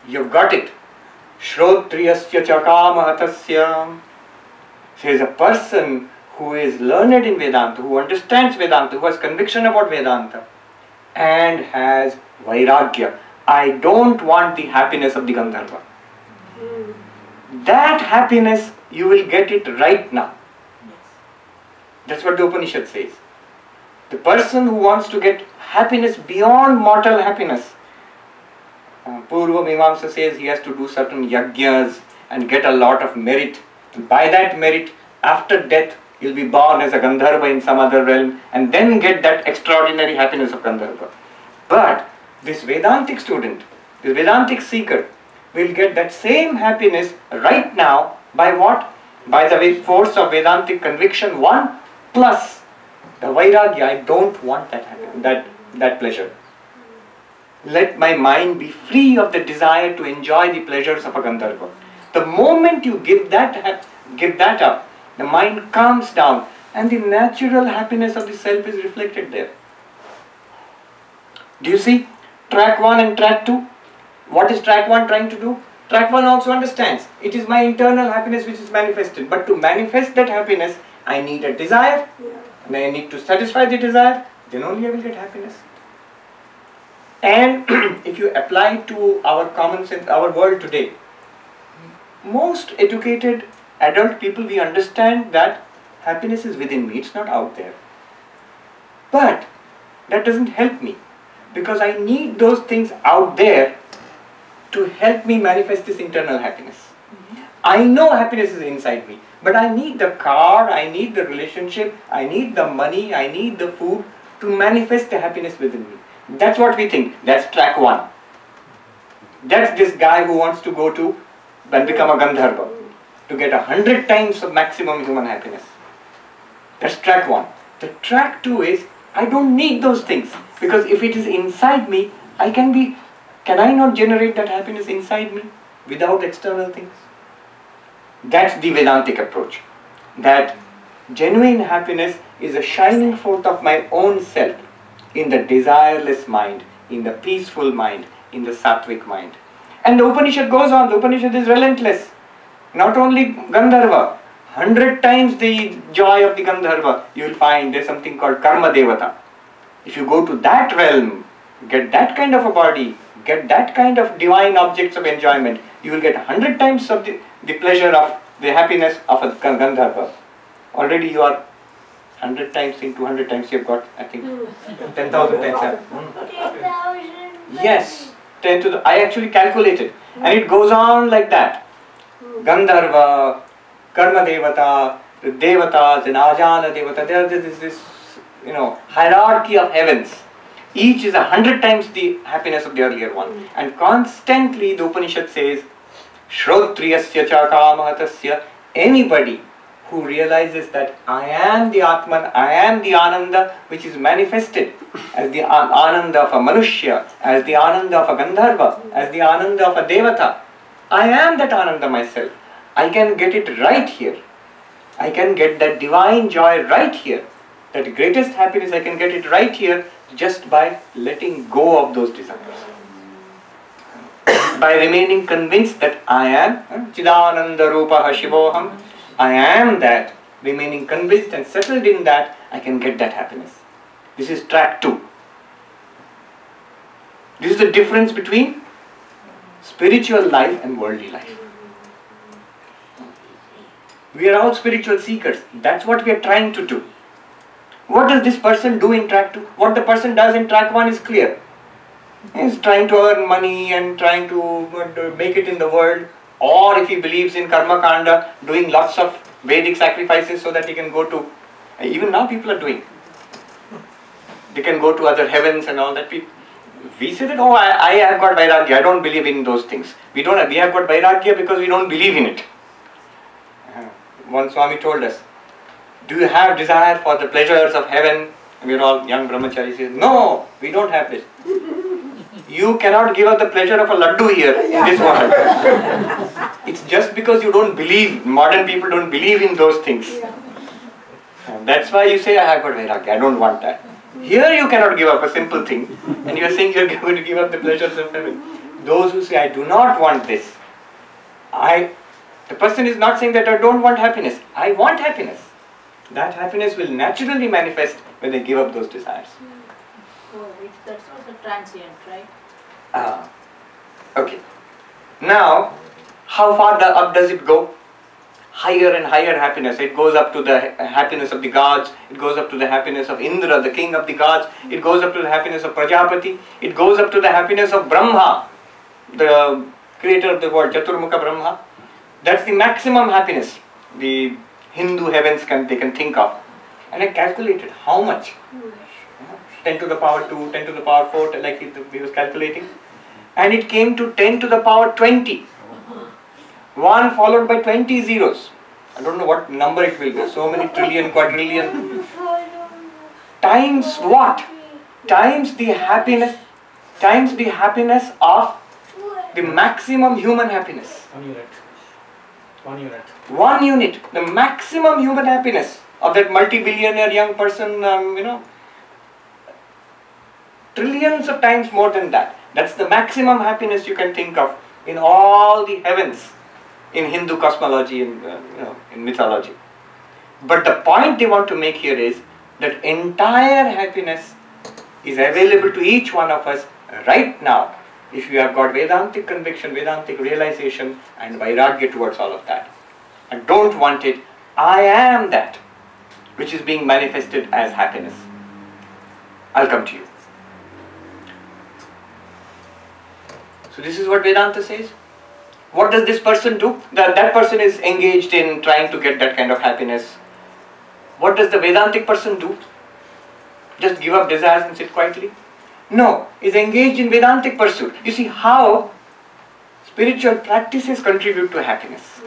you've got it. Shrotriyasya chakamahatasya. Says a person who is learned in Vedanta, who understands Vedanta, who has conviction about Vedanta, and has vairagya. I don't want the happiness of the Gandharva. That happiness, you will get it right now. That's what the Upanishad says. The person who wants to get happiness beyond mortal happiness, Purva Mimamsa says he has to do certain yajnas and get a lot of merit. And by that merit, after death, he'll be born as a Gandharva in some other realm and then get that extraordinary happiness of Gandharva. But this Vedantic student, this Vedantic seeker, will get that same happiness right now by what? By the force of Vedantic conviction 1 plus the vairagya. I don't want that pleasure. Let my mind be free of the desire to enjoy the pleasures of a Gandharva. The moment you give that up, the mind calms down and the natural happiness of the self is reflected there. Do you see? Track 1 and track 2. What is track 1 trying to do? Track 1 also understands. It is my internal happiness which is manifested. But to manifest that happiness, I need a desire. And I need to satisfy the desire. Then only I will get happiness. And if you apply to our common sense, our world today, most educated adult people, we understand that happiness is within me. It's not out there. But that doesn't help me. Because I need those things out there to help me manifest this internal happiness. I know happiness is inside me, but I need the car, I need the relationship, I need the money, I need the food to manifest the happiness within me. That's what we think. That's track 1. That's this guy who wants to go to and become a Gandharva, to get 100 times of maximum human happiness. That's track 1. The track 2 is, I don't need those things, because if it is inside me, can I not generate that happiness inside me without external things? That's the Vedantic approach. That genuine happiness is a shining forth of my own self in the desireless mind, in the peaceful mind, in the sattvic mind. And the Upanishad goes on. The Upanishad is relentless. Not only Gandharva, 100 times the joy of the Gandharva, you will find there's something called Karma Devata. If you go to that realm, get that kind of a body, get that kind of divine objects of enjoyment, you will get 100 times of the pleasure of the happiness of a Gandharva. Already you are 100 times in 200 times you have got, I think, 10,000 times. 10,000. Yes, 10 to the, I actually calculated, and it goes on like that. Gandharva, Karma Devata, the Devatas and Ajana Devata, there is this hierarchy of heavens. Each is 100 times the happiness of the earlier one. And constantly the Upanishad says, Shrotriyasya chakamahatasya, anybody who realizes that I am the Atman, I am the Ananda which is manifested as the Ananda of a Manushya, as the Ananda of a Gandharva, as the Ananda of a Devata. I am that Ananda myself. I can get it right here. I can get that divine joy right here. That greatest happiness, I can get it right here just by letting go of those desires. By remaining convinced that I am Chidananda Rupaha Shivoham, I am that, remaining convinced and settled in that, I can get that happiness. This is track 2. This is the difference between spiritual life and worldly life. We are all spiritual seekers. That's what we are trying to do. What does this person do in track 2? What the person does in track 1 is clear. He is trying to earn money and trying to make it in the world. Or if he believes in Karma Kanda, doing lots of Vedic sacrifices so that he can go to... Even now people are doing. they can go to other heavens and all that. We say that, oh, I have got vairagya, I don't believe in those things. We have got vairagya because we don't believe in it. One Swami told us, do you have desire for the pleasures of heaven? And we are all young brahmacharis. He says, no, we don't have this. You cannot give up the pleasure of a laddu here in this world. It's just because you don't believe, modern people don't believe in those things. That's why you say, I have got vairagya, I don't want that. Here you cannot give up a simple thing, and you are saying you are going to give up the pleasures of heaven. Those who say, I do not want this, the person is not saying that I don't want happiness. I want happiness. That happiness will naturally manifest when they give up those desires. Oh, that's also transient, right? Okay. Now, how far up does it go? Higher and higher happiness. It goes up to the happiness of the gods. It goes up to the happiness of Indra, the king of the gods. It goes up to the happiness of Prajapati. It goes up to the happiness of Brahma, the creator of the world, Chaturmukha Brahma. That's the maximum happiness the Hindu heavens they can think of. And I calculated how much. 10 to the power 2, 10 to the power 4, like he was calculating. And it came to 10 to the power 20. 1 followed by 20 zeros. I don't know what number it will be. So many trillion, quadrillion. Times what? Times the happiness of the maximum human happiness. 1 unit. 1 unit. 1 unit. The maximum human happiness of that multi-billionaire young person, trillions of times more than that. That's the maximum happiness you can think of in all the heavens, in Hindu cosmology and in mythology. But the point they want to make here is that entire happiness is available to each one of us right now if you have got Vedantic conviction, Vedantic realization and vairagya towards all of that. And don't want it, I am that which is being manifested as happiness. I'll come to you. So this is what Vedanta says. What does this person do? That person is engaged in trying to get that kind of happiness. What does the Vedantic person do? Just give up desires and sit quietly? No, is engaged in Vedantic pursuit. You see how spiritual practices contribute to happiness.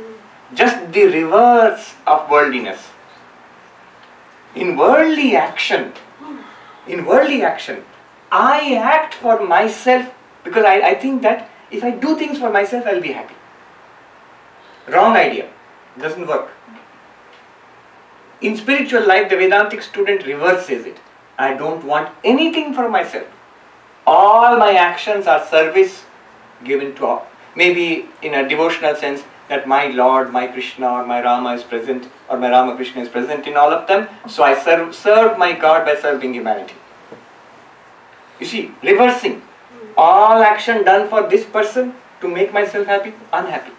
Just the reverse of worldliness. In worldly action, I act for myself because I think that if I do things for myself, I'll be happy. Wrong idea. Doesn't work. In spiritual life, the Vedantic student reverses it. I don't want anything for myself. All my actions are service given to all. Maybe in a devotional sense that my Lord, my Krishna or my Rama is present or my Ramakrishna is present in all of them. So I serve my God by serving humanity. You see, reversing. All action done for this person to make myself happy, unhappy.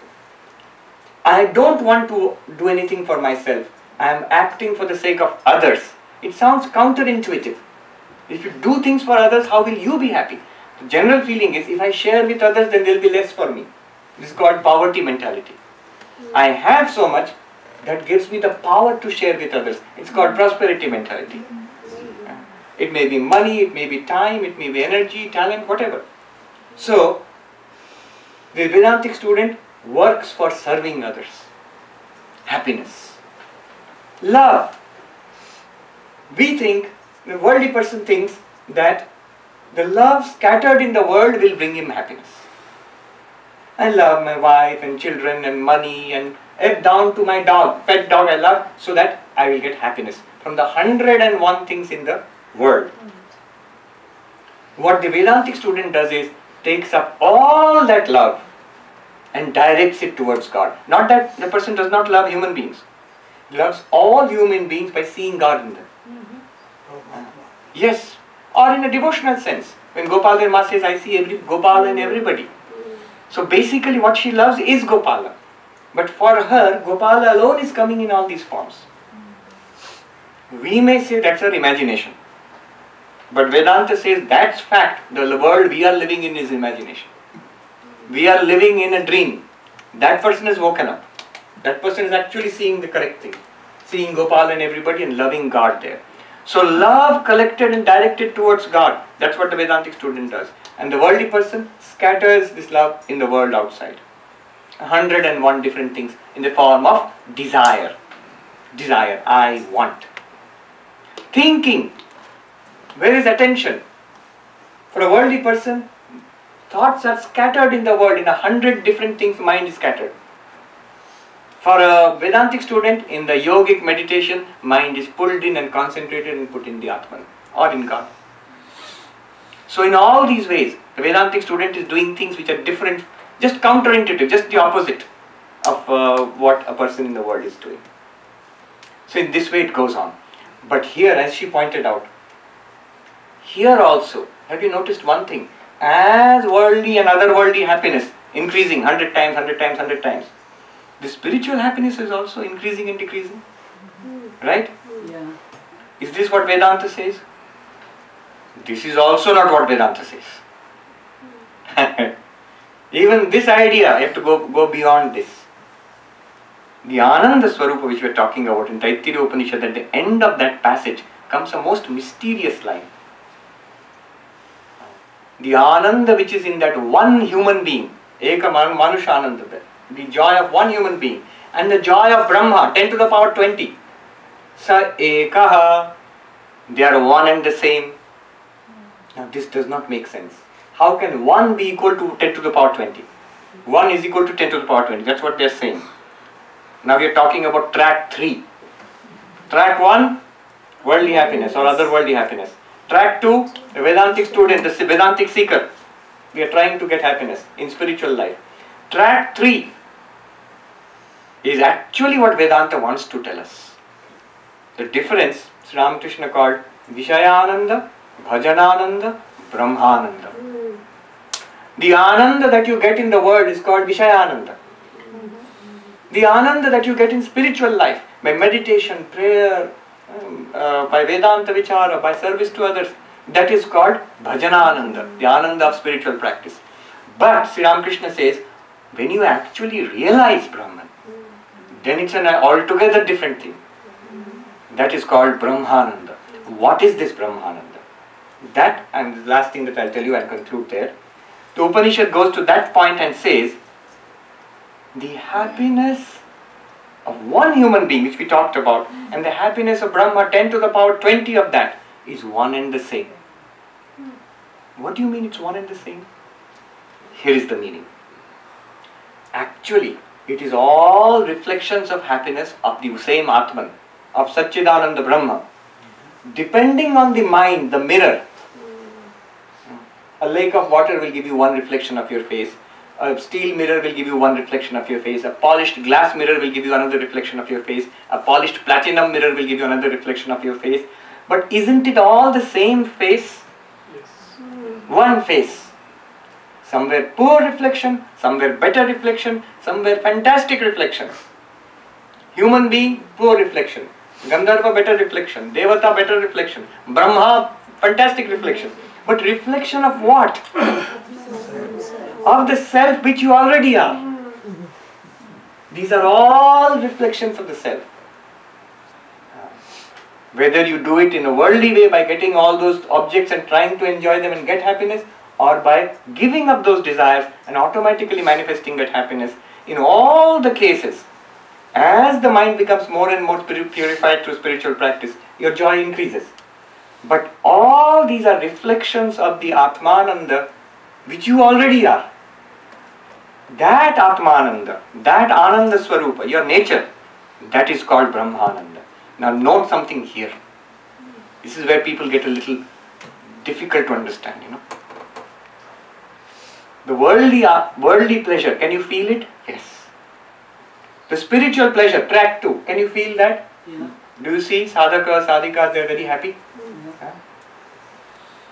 I don't want to do anything for myself. I am acting for the sake of others. It sounds counterintuitive. If you do things for others, how will you be happy? The general feeling is, if I share with others, then there will be less for me. This is called poverty mentality. I have so much that gives me the power to share with others. It's called prosperity mentality. It may be money, it may be time, it may be energy, talent, whatever. So, the Vedantic student works for serving others. Happiness. Love. We think, the worldly person thinks that the love scattered in the world will bring him happiness. I love my wife and children and money and down to my dog, pet dog I love, so that I will get happiness from the 101 things in the world. What the Vedantic student does is takes up all that love and directs it towards God. Not that the person does not love human beings. He loves all human beings by seeing God in them. Yes, or in a devotional sense. When Gopal Verma says, I see Gopala in everybody. So basically what she loves is Gopala. But for her, Gopala alone is coming in all these forms. We may say that's her imagination. But Vedanta says that's fact. The world we are living in is imagination. We are living in a dream. That person is woken up. That person is actually seeing the correct thing. Seeing Gopala and everybody and loving God there. So love collected and directed towards God, that's what the Vedantic student does. And the worldly person scatters this love in the world outside. 101 different things in the form of desire. Desire, I want. Thinking, where is attention? For a worldly person, thoughts are scattered in the world, in 100 different things, mind is scattered. For a Vedantic student, in the yogic meditation, mind is pulled in and concentrated and put in the Atman or in God. So in all these ways, the Vedantic student is doing things which are different, just counterintuitive, just the opposite of what a person in the world is doing. So in this way it goes on. But here, as she pointed out, here also, have you noticed one thing? As worldly and otherworldly happiness increasing 100 times, 100 times, 100 times, the spiritual happiness is also increasing and decreasing. Right? Yeah. Is this what Vedanta says? This is also not what Vedanta says. Even this idea, you have to go beyond this. The Ananda Swarupa which we are talking about in Taittiriya Upanishad, at the end of that passage comes a most mysterious line. The Ananda which is in that one human being, Eka Manushananda, the joy of one human being, and the joy of Brahma, 10 to the power 20. Sa Ekaha, they are one and the same. Now this does not make sense. How can 1 be equal to 10 to the power 20? 1 is equal to 10 to the power 20. That's what they are saying. Now we are talking about track 3. Track 1, worldly happiness or otherworldly happiness. Track 2, the Vedantic student, the Vedantic seeker. We are trying to get happiness in spiritual life. Track 3 is actually what Vedanta wants to tell us. The difference, Sri Ramakrishna called Vishayananda, Bhajanananda, Brahmananda. The Ananda that you get in the world is called Vishayananda. The Ananda that you get in spiritual life, by meditation, prayer, by Vedanta Vichara, by service to others, that is called Bhajanananda, the Ananda of spiritual practice. But Sri Ramakrishna says, when you actually realize Brahman, then it's an altogether different thing. That is called Brahmananda. What is this Brahmananda? That, and the last thing that I'll tell you and conclude there, the Upanishad goes to that point and says, the happiness of one human being, which we talked about, and the happiness of Brahma, 10 to the power 20 of that, is one and the same. What do you mean it's one and the same? Here is the meaning. Actually, it is all reflections of happiness of the same Atman, of Satchidananda Brahma. Depending on the mind, the mirror, a lake of water will give you one reflection of your face. A steel mirror will give you one reflection of your face. A polished glass mirror will give you another reflection of your face. A polished platinum mirror will give you another reflection of your face. But isn't it all the same face? Yes. One face. Somewhere poor reflection, somewhere better reflection, somewhere fantastic reflection. Human being, poor reflection. Gandharva, better reflection. Devata, better reflection. Brahma, fantastic reflection. But reflection of what? Of the self which you already are. These are all reflections of the self. Whether you do it in a worldly way by getting all those objects and trying to enjoy them and get happiness, or by giving up those desires and automatically manifesting that happiness, in all the cases, as the mind becomes more and more purified through spiritual practice, your joy increases. But all these are reflections of the Atmananda which you already are. That Atmananda, that Ananda Swarupa, your nature, that is called Brahmananda. Now note something here. This is where people get a little difficult to understand, The worldly pleasure, can you feel it? Yes. The spiritual pleasure, track 2, can you feel that? Yeah. Do you see sadhaka, sadhikas, they are very happy?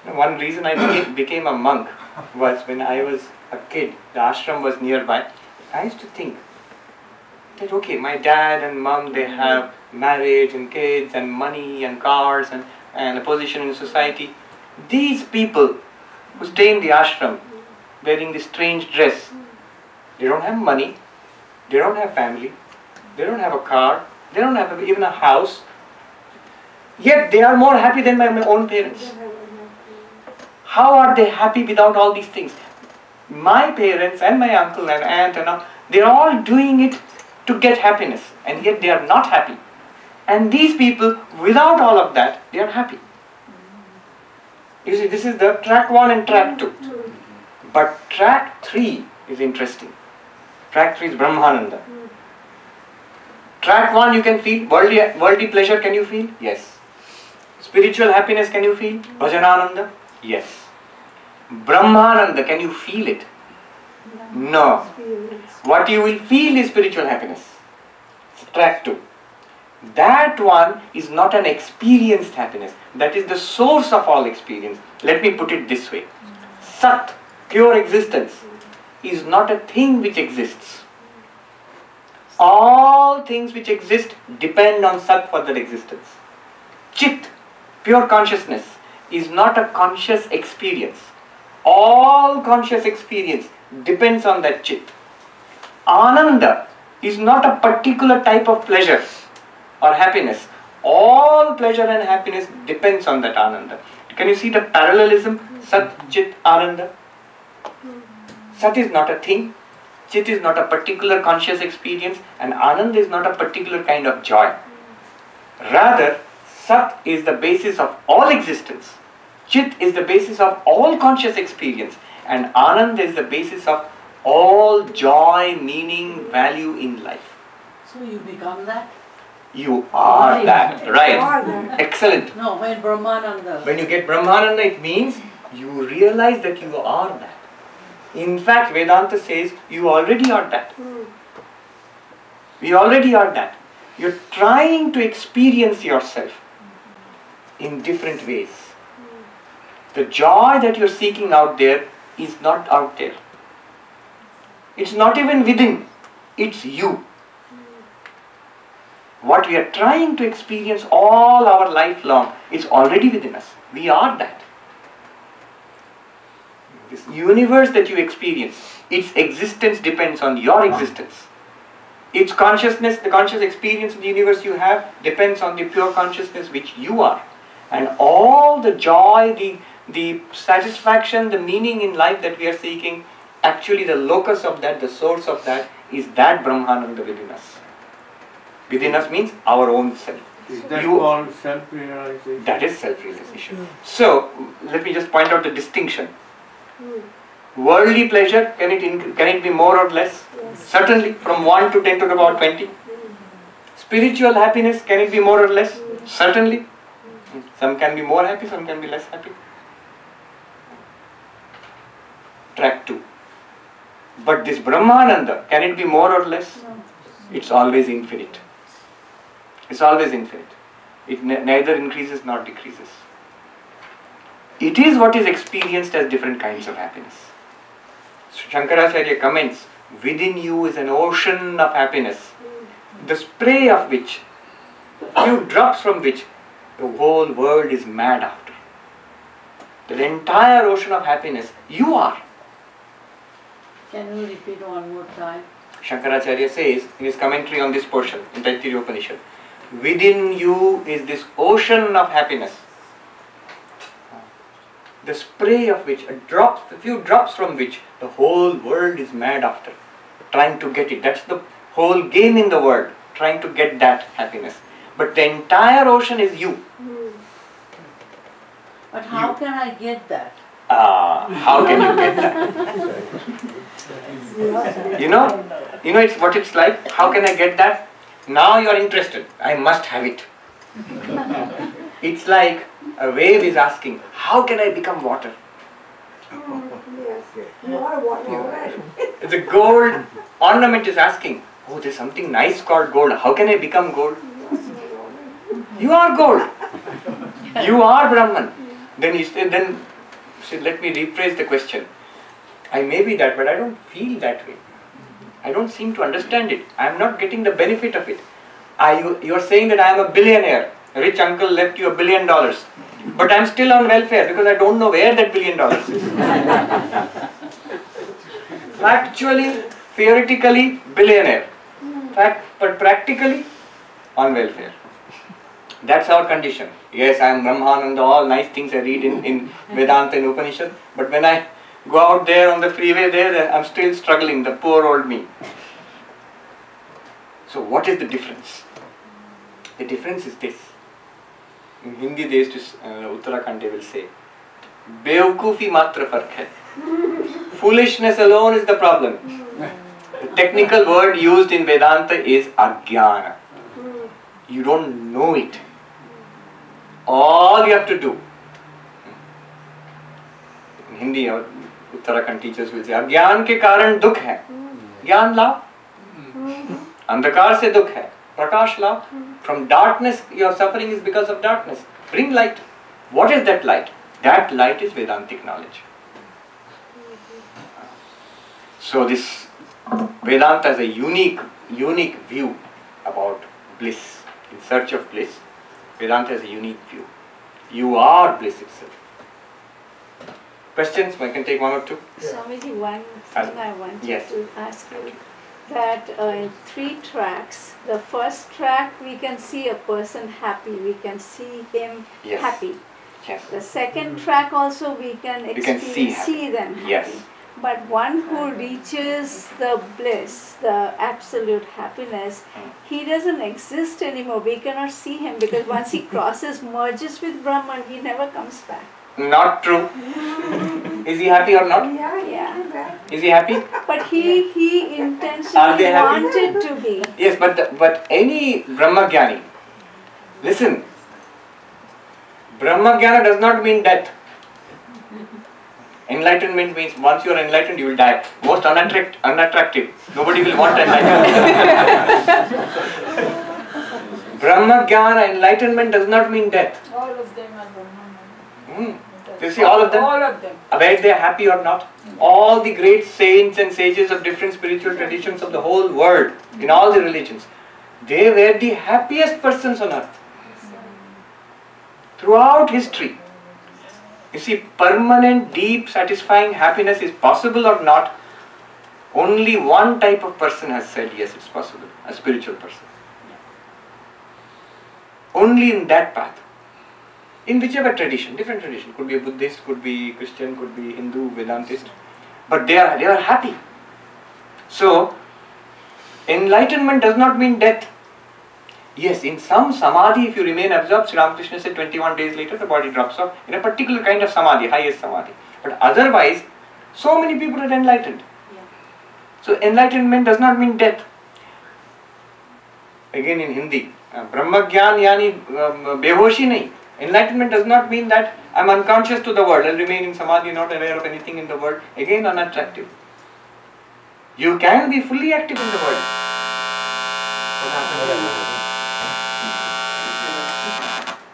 One reason I became a monk was when I was a kid, the ashram was nearby. I used to think that, okay, my dad and mom, they have marriage and kids and money and cars and a position in society. These people who stay in the ashram wearing this strange dress, they don't have money, they don't have family, they don't have a car, they don't have even a house. Yet they are more happy than my own parents. How are they happy without all these things? My parents and my uncle and aunt and all, they are all doing it to get happiness, and yet they are not happy. And these people, without all of that, they are happy. You see, this is the track 1 and track 2. But track 3 is interesting. Track 3 is Brahmananda. Track 1 you can feel, worldly pleasure can you feel? Yes. Spiritual happiness can you feel? Bhajanananda? Yes. Brahmananda, can you feel it? No. What you will feel is spiritual happiness. Track 2. That one is not an experienced happiness. That is the source of all experience. Let me put it this way. Sat, pure existence, is not a thing which exists. All things which exist depend on Sat for their existence. Chit, pure consciousness, is not a conscious experience. All conscious experience depends on that Chit. Ananda is not a particular type of pleasure or happiness. All pleasure and happiness depends on that Ananda. Can you see the parallelism? Sat, Chit, Ananda. Sat is not a thing. Chit is not a particular conscious experience, and Ananda is not a particular kind of joy. Rather, Sat is the basis of all existence. Chit is the basis of all conscious experience, and Ananda is the basis of all joy, meaning, value in life. So you become that? You are that, right? Excellent. No, when Brahmananda. When you get Brahmananda, it means you realize that you are that. In fact, Vedanta says you already are that. We already are that. You're trying to experience yourself in different ways. The joy that you're seeking out there is not out there. It's not even within. It's you. What we are trying to experience all our life long is already within us. We are that. This universe that you experience, its existence depends on your existence. Its consciousness, the conscious experience of the universe you have, depends on the pure consciousness which you are. And all the joy, the satisfaction, the meaning in life that we are seeking, actually the locus of that, the source of that, is that Brahmananda within us. Within us means our own self. Is that called self-realization? That is self-realization. So, let me just point out the distinction. Worldly pleasure, can it be more or less? Yes. Certainly, from 1 to 10 to the power 20. Spiritual happiness, can it be more or less? Yes. Certainly. Some can be more happy, some can be less happy. Track 2. But this Brahmananda, can it be more or less? No. It's always infinite. It's always infinite. It neither increases nor decreases. It is what is experienced as different kinds of happiness. Shankaracharya comments, within you is an ocean of happiness, the spray of which, few drops from which, the whole world is mad after. The entire ocean of happiness, you are. Can you repeat one more time? Shankaracharya says in his commentary on this portion, in Taittiriya Upanishad, within you is this ocean of happiness, the spray of which, a few drops from which, the whole world is mad after, trying to get it. That's the whole game in the world, trying to get that happiness. But the entire ocean is you. But how can I get that? How can you get that? You know it's what it's like. How can I get that? Now you are interested. I must have it. It's like a wave is asking, how can I become water? Yes, you are water. The gold ornament is asking, oh, there's something nice called gold. How can I become gold? You are gold. You are Brahman. Then let me rephrase the question. I may be that, but I don't feel that way. I don't seem to understand it. I am not getting the benefit of it. You are saying that I am a billionaire. A rich uncle left you $1 billion. But I am still on welfare because I don't know where that $1 billion is. Factually, theoretically, billionaire. But practically, on welfare. That's our condition. Yes, I am Brahmananda, all nice things I read in Vedanta and Upanishad, but when I go out there on the freeway there, I'm still struggling, the poor old me. So what is the difference? The difference is this. In Hindi they used to, Uttarakhand they will say, Beokufi matra fark hai. Foolishness alone is the problem. The technical word used in Vedanta is ajnana. You don't know it. All you have to do. In Hindi, our Uttarakhand teachers will say, Ajnaan ke karan dukh hai. Jnaan lao. Andhakar se dukh hai. Prakash lao. From darkness, your suffering is because of darkness. Bring light. What is that light? That light is Vedantic knowledge. So this Vedanta has a unique view about bliss. In Search of Bliss, Vedanta has a unique view. You are bliss itself. Questions? I can take one or two. Swamiji, one thing I wanted to ask you. That in 3 tracks, the first track we can see a person happy, we can see him happy. Yes. The second track also we can see them happy. Yes. But one who reaches the bliss, the absolute happiness, he doesn't exist anymore. We cannot see him because once he crosses, merges with Brahman, he never comes back. Not true. Is he happy or not? Yeah. Is he happy? But he intentionally wanted to be. Yes, but any Brahmagyani, listen, Brahmagyana does not mean death. Enlightenment means once you are enlightened, you will die. Most unattractive. Nobody will want enlightenment. Brahmagyana, enlightenment does not mean death. All of them are Brahman. You see all of them? All of them. Whether they are happy or not. All the great saints and sages of different spiritual traditions of the whole world, in all the religions, they were the happiest persons on earth. Throughout history. You see, permanent, deep, satisfying happiness is possible or not. Only one type of person has said yes, it's possible. A spiritual person. Only in that path. In whichever tradition, different tradition. Could be a Buddhist, could be Christian, could be Hindu, Vedantist. But they are happy. So, enlightenment does not mean death. Yes, in some samadhi, if you remain absorbed, Sri Ramakrishna said 21 days later the body drops off in a particular kind of samadhi, highest samadhi. But otherwise, so many people are enlightened. So enlightenment does not mean death. Again in Hindi, Brahmagyan yani behoshi nahi. Enlightenment does not mean that I am unconscious to the world, I will remain in samadhi, not aware of anything in the world. Again unattractive. You can be fully active in the world.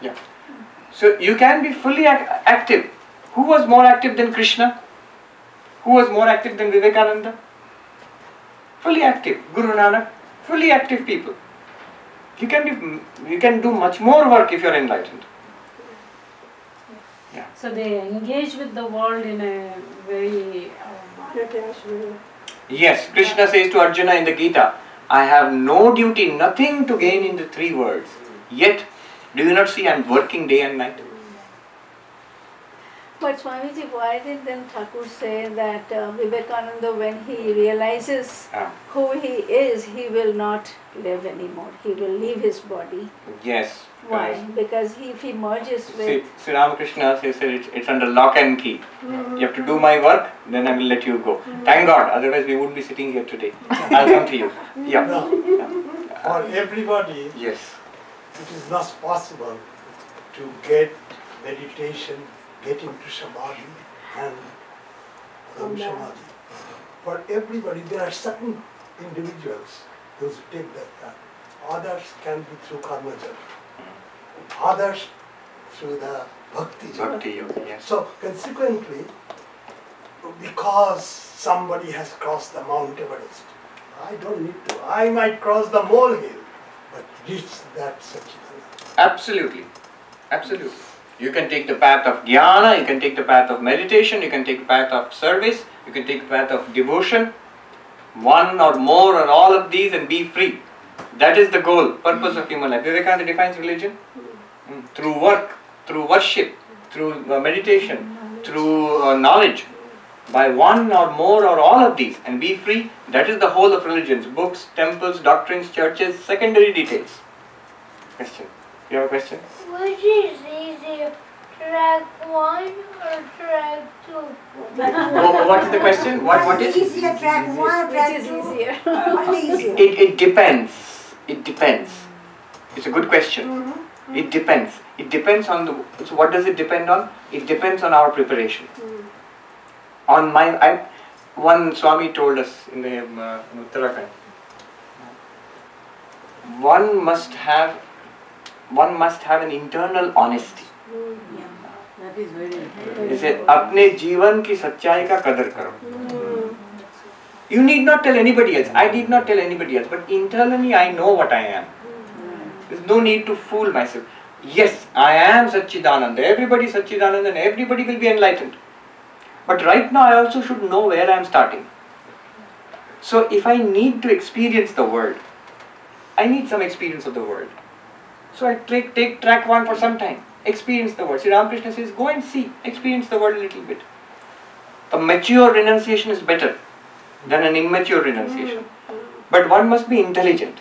Yeah. So you can be fully active. Who was more active than Krishna? Who was more active than Vivekananda? Fully active. Guru Nanak, fully active people. You can do much more work if you are enlightened. Yeah. So they engage with the world in a very Yes, Krishna says to Arjuna in the Gita, I have no duty, nothing to gain in the 3 worlds. Yet, do you not see I am working day and night? But Swamiji, why did then Thakur say that Vivekananda, when he realizes who he is, he will not live anymore. He will leave his body. Yes. Why? Because if he merges with... Sri Ramakrishna said it's under lock and key. You have to do my work, then I will let you go. Thank God, otherwise we wouldn't be sitting here today. I'll come to you. Yeah. For everybody, yes, it is not possible to get meditation, get into samadhi and samadhi. For everybody, there are certain individuals those who take that path. Others can be through karma yoga. Others through the bhakti yoga. Yes. So consequently, because somebody has crossed the Mount Everest, I don't need to. I might cross the molehill, but reach that Satchidananda. Absolutely. Absolutely. You can take the path of jnana, you can take the path of meditation, you can take the path of service, you can take the path of devotion, one or more or all of these and be free. That is the goal, purpose of human life. Vivekananda defines religion. through work, through worship, through meditation, through knowledge, by one or more or all of these, and be free. That is the whole of religions: books, temples, doctrines, churches, secondary details. Question? You have a question? Which is easier, track 1 or track 2? What is the question? What is easier, track 1 or track 2? Which is easier? What is easier? It depends. It depends. It's a good question. It depends. It depends on the. So what does it depend on? It depends on our preparation. On one Swami told us in the Uttarakhand. One must have an internal honesty. That is very important. जैसे अपने जीवन की सच्चाई का कदर करो. You need not tell anybody else. I did not tell anybody else. But internally I know what I am. There's no need to fool myself. Yes, I am Satchidananda. Everybody is Satchidananda and everybody will be enlightened. But right now I also should know where I am starting. So if I need to experience the world, I need some experience of the world. So I take track 1 for some time. Experience the world. See, Ramakrishna says, go and see. Experience the world a little bit. A mature renunciation is better than an immature renunciation. But one must be intelligent.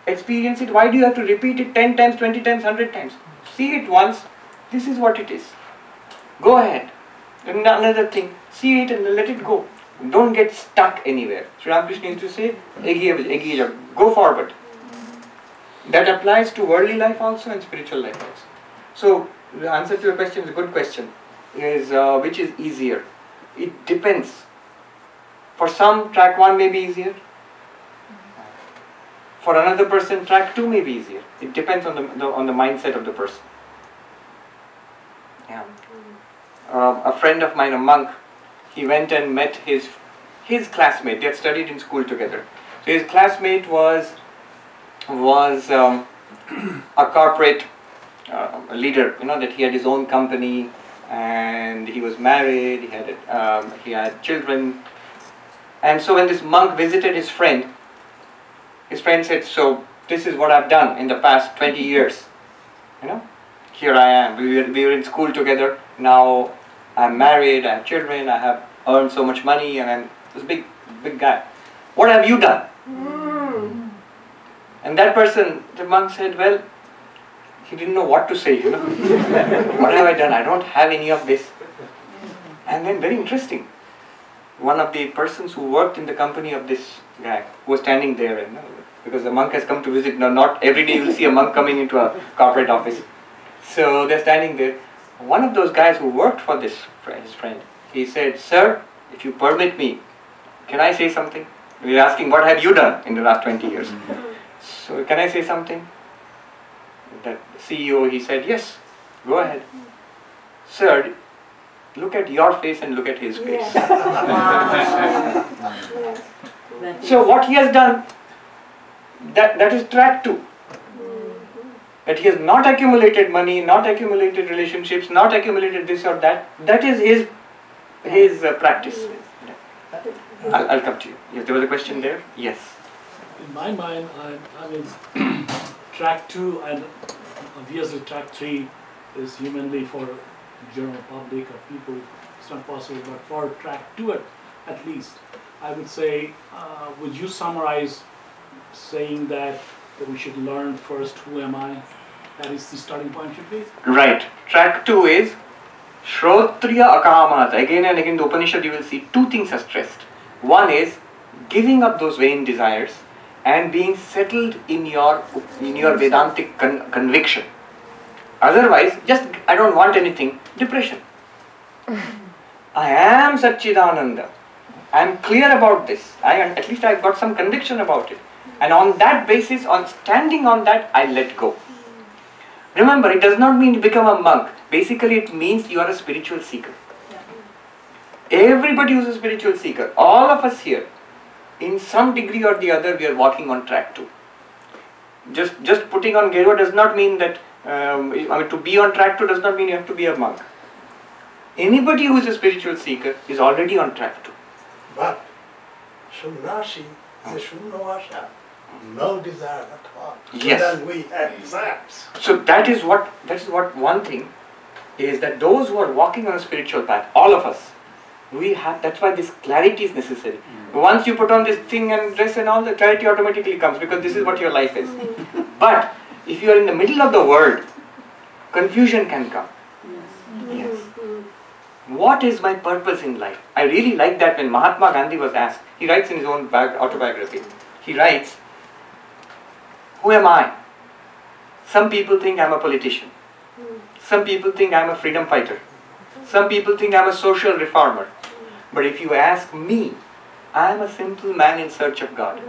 Experience it. Why do you have to repeat it 10 times, 20 times, 100 times? See it once. This is what it is. Go ahead. And another thing. See it and let it go. Don't get stuck anywhere. Sri Ramakrishna used to say, go forward. That applies to worldly life also and spiritual life also. So, the answer to your question is a good question. Is which is easier? It depends. For some, track 1 may be easier. For another person, track 2 may be easier. It depends on the mindset of the person. Yeah. A friend of mine, a monk, he went and met his classmate. They had studied in school together. So his classmate was a corporate leader. You know that he had his own company and he was married. He had children. And so when this monk visited his friend said, "So this is what I've done in the past 20 years. You know, here I am. We were in school together. Now I'm married. I have children. I have earned so much money, and I'm this big guy. What have you done?" And that person, the monk said, well, he didn't know what to say, you know. What have I done? I don't have any of this. And then very interesting, one of the persons who worked in the company of this guy who was standing there, you know, because the monk has come to visit. Now, not every day you will see a monk coming into a corporate office. So they're standing there. One of those guys who worked for his friend, he said, "Sir, if you permit me, can I say something?" We were asking, what have you done in the last 20 years? So, can I say something? That CEO, he said, "Yes, go ahead." "Sir, look at your face and look at his face." So what he has done, that is track 2. That he has not accumulated money, not accumulated relationships, not accumulated this or that. That is his practice. I'll come to you. Yes, there was a question there? Yes. In my mind, I mean, track 2 and obviously track 3 is humanly for general public or people, it's not possible. But for track 2 at least, I would say, would you summarize saying that we should learn first, who am I? That is the starting point should be? Right. Track 2 is Shrotriya Akamat. Again and again, the Upanishad you will see 2 things are stressed. One is giving up those vain desires and being settled in your Vedantic conviction. Otherwise, just I don't want anything, depression. I am Satchidananda. I am clear about this. At least I've got some conviction about it. And on that basis, on standing on that, I let go. Remember, it does not mean you become a monk. Basically, it means you are a spiritual seeker. Everybody who is a spiritual seeker, all of us here, in some degree or the other, we are walking on track 2. Just putting on Gerua does not mean that, to be on track 2 does not mean you have to be a monk. Anybody who is a spiritual seeker is already on track 2. But Sunnasi is a Sunnavasa. No desire at all. Yes. Then we have desires. So that is what one thing is, that those who are walking on a spiritual path, all of us, we have, that's why this clarity is necessary. Once you put on this thing and dress and all, the clarity automatically comes, because this is what your life is. But if you are in the middle of the world, confusion can come. Yes. What is my purpose in life? I really like that when Mahatma Gandhi was asked, he writes in his own autobiography, he writes, who am I? Some people think I'm a politician. Some people think I'm a freedom fighter. Some people think I'm a social reformer. But if you ask me, I'm a simple man in search of God.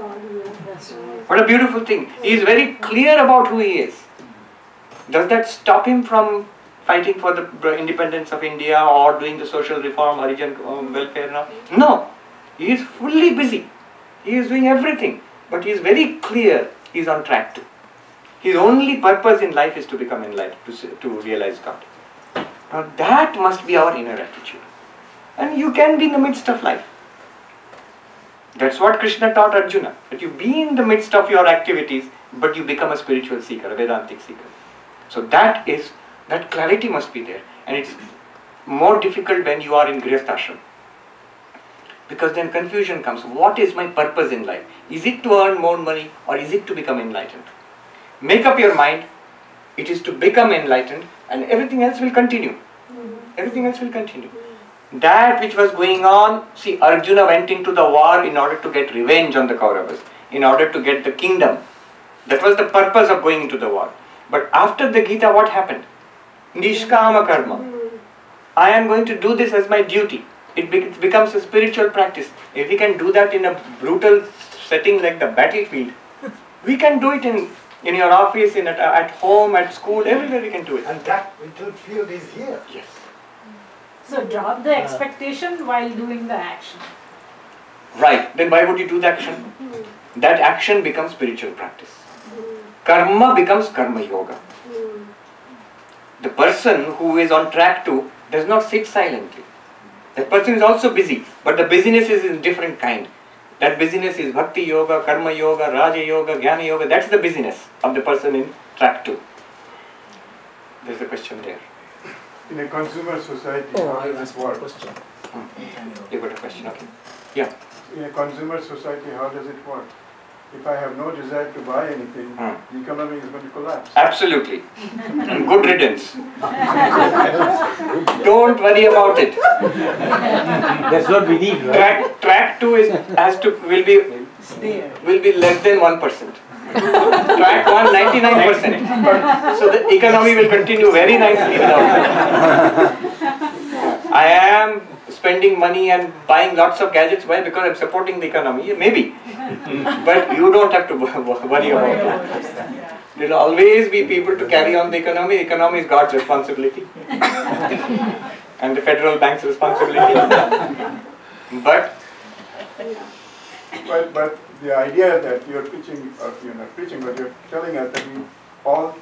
What a beautiful thing. He is very clear about who he is. Does that stop him from fighting for the independence of India or doing the social reform, Harijan welfare now? No. He is fully busy. He is doing everything. But he is very clear he is on track to. His only purpose in life is to become enlightened, to realize God. Now that must be our inner attitude. And you can be in the midst of life. That's what Krishna taught Arjuna. That you be in the midst of your activities, but you become a spiritual seeker, a Vedantic seeker. So that clarity must be there. And it's more difficult when you are in Grihastha ashram. Because then confusion comes. What is my purpose in life? Is it to earn more money or is it to become enlightened? Make up your mind. It is to become enlightened and everything else will continue. Everything else will continue. That which was going on, see, Arjuna went into the war in order to get revenge on the Kauravas, in order to get the kingdom. That was the purpose of going into the war. But after the Gita, what happened? Nishkama karma. I am going to do this as my duty. It becomes a spiritual practice. If we can do that in a brutal setting like the battlefield, we can do it in your office, at home, at school, everywhere we can do it. And that vital field is here. Yes. So drop the expectation while doing the action. Right. Then why would you do the action? That action becomes spiritual practice. Karma becomes karma yoga. The person who is on track to does not sit silently. That person is also busy, but the busyness is in different kind. That busyness is bhakti yoga, karma yoga, raja yoga, jnana yoga. That's the busyness of the person in track 2. There's a question there. In a consumer society, how does it work? You got a question, okay. Yeah. In a consumer society, how does it work? If I have no desire to buy anything, the economy is going to collapse. Absolutely. Good riddance. Don't worry about it. That's what we need, right? Track 2 will be less than 1%. Track 1, 99%. So the economy will continue very nicely without that. I am spending money and buying lots of gadgets. Why? Because I'm supporting the economy. Maybe. But you don't have to worry about it. There will always be people to carry on the economy. The economy is God's responsibility. And the federal bank's responsibility. But the idea that you're preaching, or you're not preaching, but you're telling us that we all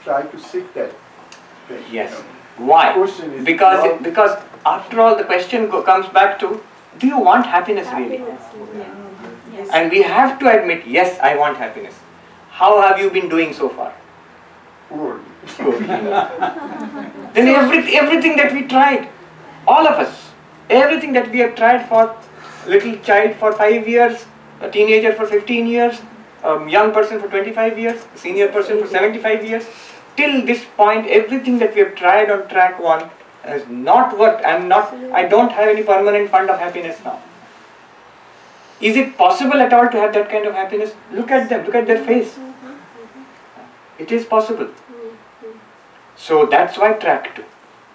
try to seek that thing. yes. Why? Question is Because after all the question comes back to, do you want happiness really? Yes. And we have to admit, yes, I want happiness. How have you been doing so far? Poor. Then everything that we tried, all of us, everything that we have tried for little child for 5 years, a teenager for 15 years, a young person for 25 years, a senior person for 75 years, till this point, everything that we have tried on track 1 has not worked. I don't have any permanent fund of happiness now. Is it possible at all to have that kind of happiness? Look at them, look at their face. It is possible. So that's why track 2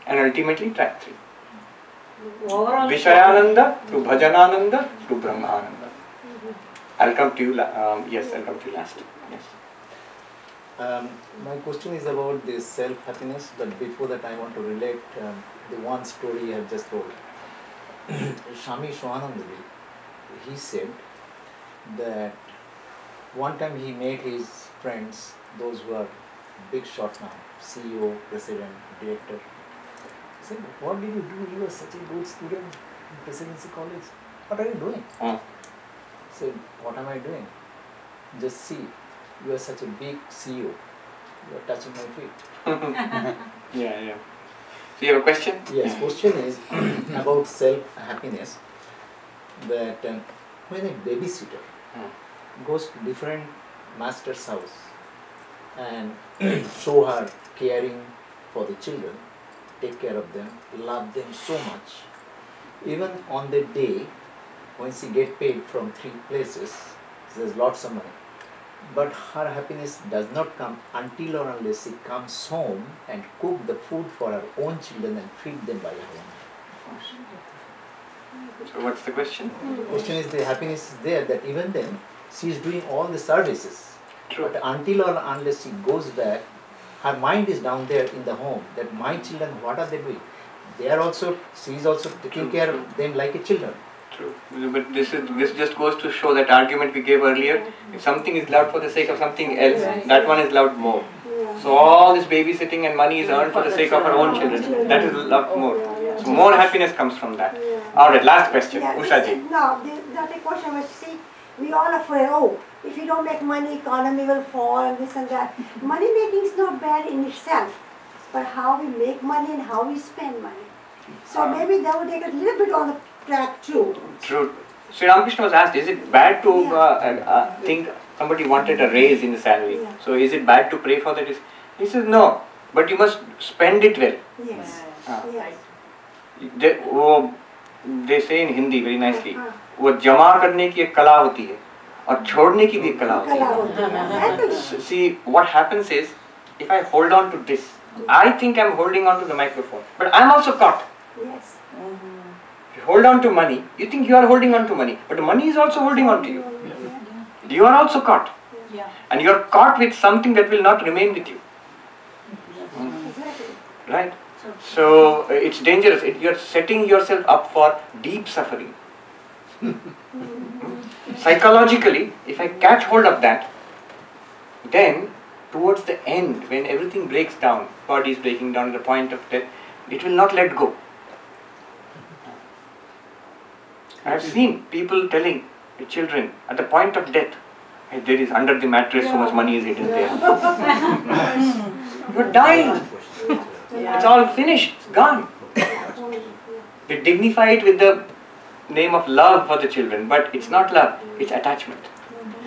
and ultimately track 3. Overall, Vishayananda to Bhajanananda to Brahmananda. I'll come to you, yes, I'll come to you last. Yes. My question is about this self-happiness, but before that I want to relate the one story I have just told. Swami Sarvapriyananda, he said that one time he made his friends, those who are big shot now, CEO, president, director. He said, what did you do? You were such a good student in presidency college. What are you doing? He said, what am I doing? just see, you are such a big CEO, you are touching my feet. Yeah. So you have a question? Yes, question is about self-happiness, that when a babysitter goes to different master's house and show her caring for the children, take care of them, love them so much, even on the day when she get paid from 3 places, there's lots of money, but her happiness does not come until or unless she comes home and cook the food for her own children and feed them by her own. So what's the question? The question is, the happiness is there, that even then she is doing all the services. True. But until or unless she goes back, her mind is down there in the home, that my children, what are they doing? They are also, she is also taking care of them like a children. True. But this just goes to show that argument we gave earlier. If something is loved for the sake of something else, that one is loved more. So all this babysitting and money is earned for the sake of our own children. That is loved more. So more happiness comes from that. Alright, last question. Usha ji. No, that question was, see, we all are afraid, oh, if you don't make money, economy will fall and this and that. Money making is not bad in itself, but how we make money and how we spend money. So maybe that would take a little bit on the track too. True. Sri Ramakrishna was asked, is it bad to think somebody wanted a raise in the salary? So is it bad to pray for that? He says, no, but you must spend it well. Yes. They say in Hindi very nicely, वो जमा करने की एक कला होती है और छोड़ने की भी एक कला होती है. See, what happens is, if I hold on to this, I think I'm holding on to the microphone, but I'm also caught. Yes. You hold on to money, you think you are holding on to money, but money is also holding on to you. You are also caught. And you are caught with something that will not remain with you. Right? So it's dangerous. You're setting yourself up for deep suffering. Psychologically, if I catch hold of that, then towards the end, when everything breaks down, body is breaking down to the point of death, it will not let go. I have seen people telling the children at the point of death, hey, there is under the mattress so much money is hidden there. You're dying. It's all finished, it's gone. They dignify it with the name of love for the children, but it's not love, it's attachment.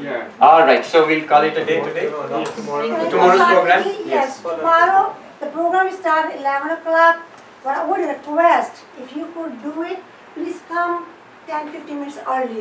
Yeah. Alright, so we'll call it a day today. Tomorrow's program? Yes, tomorrow the program starts at 11 o'clock, but I would request, if you could do it, please come 10-15 minutes early.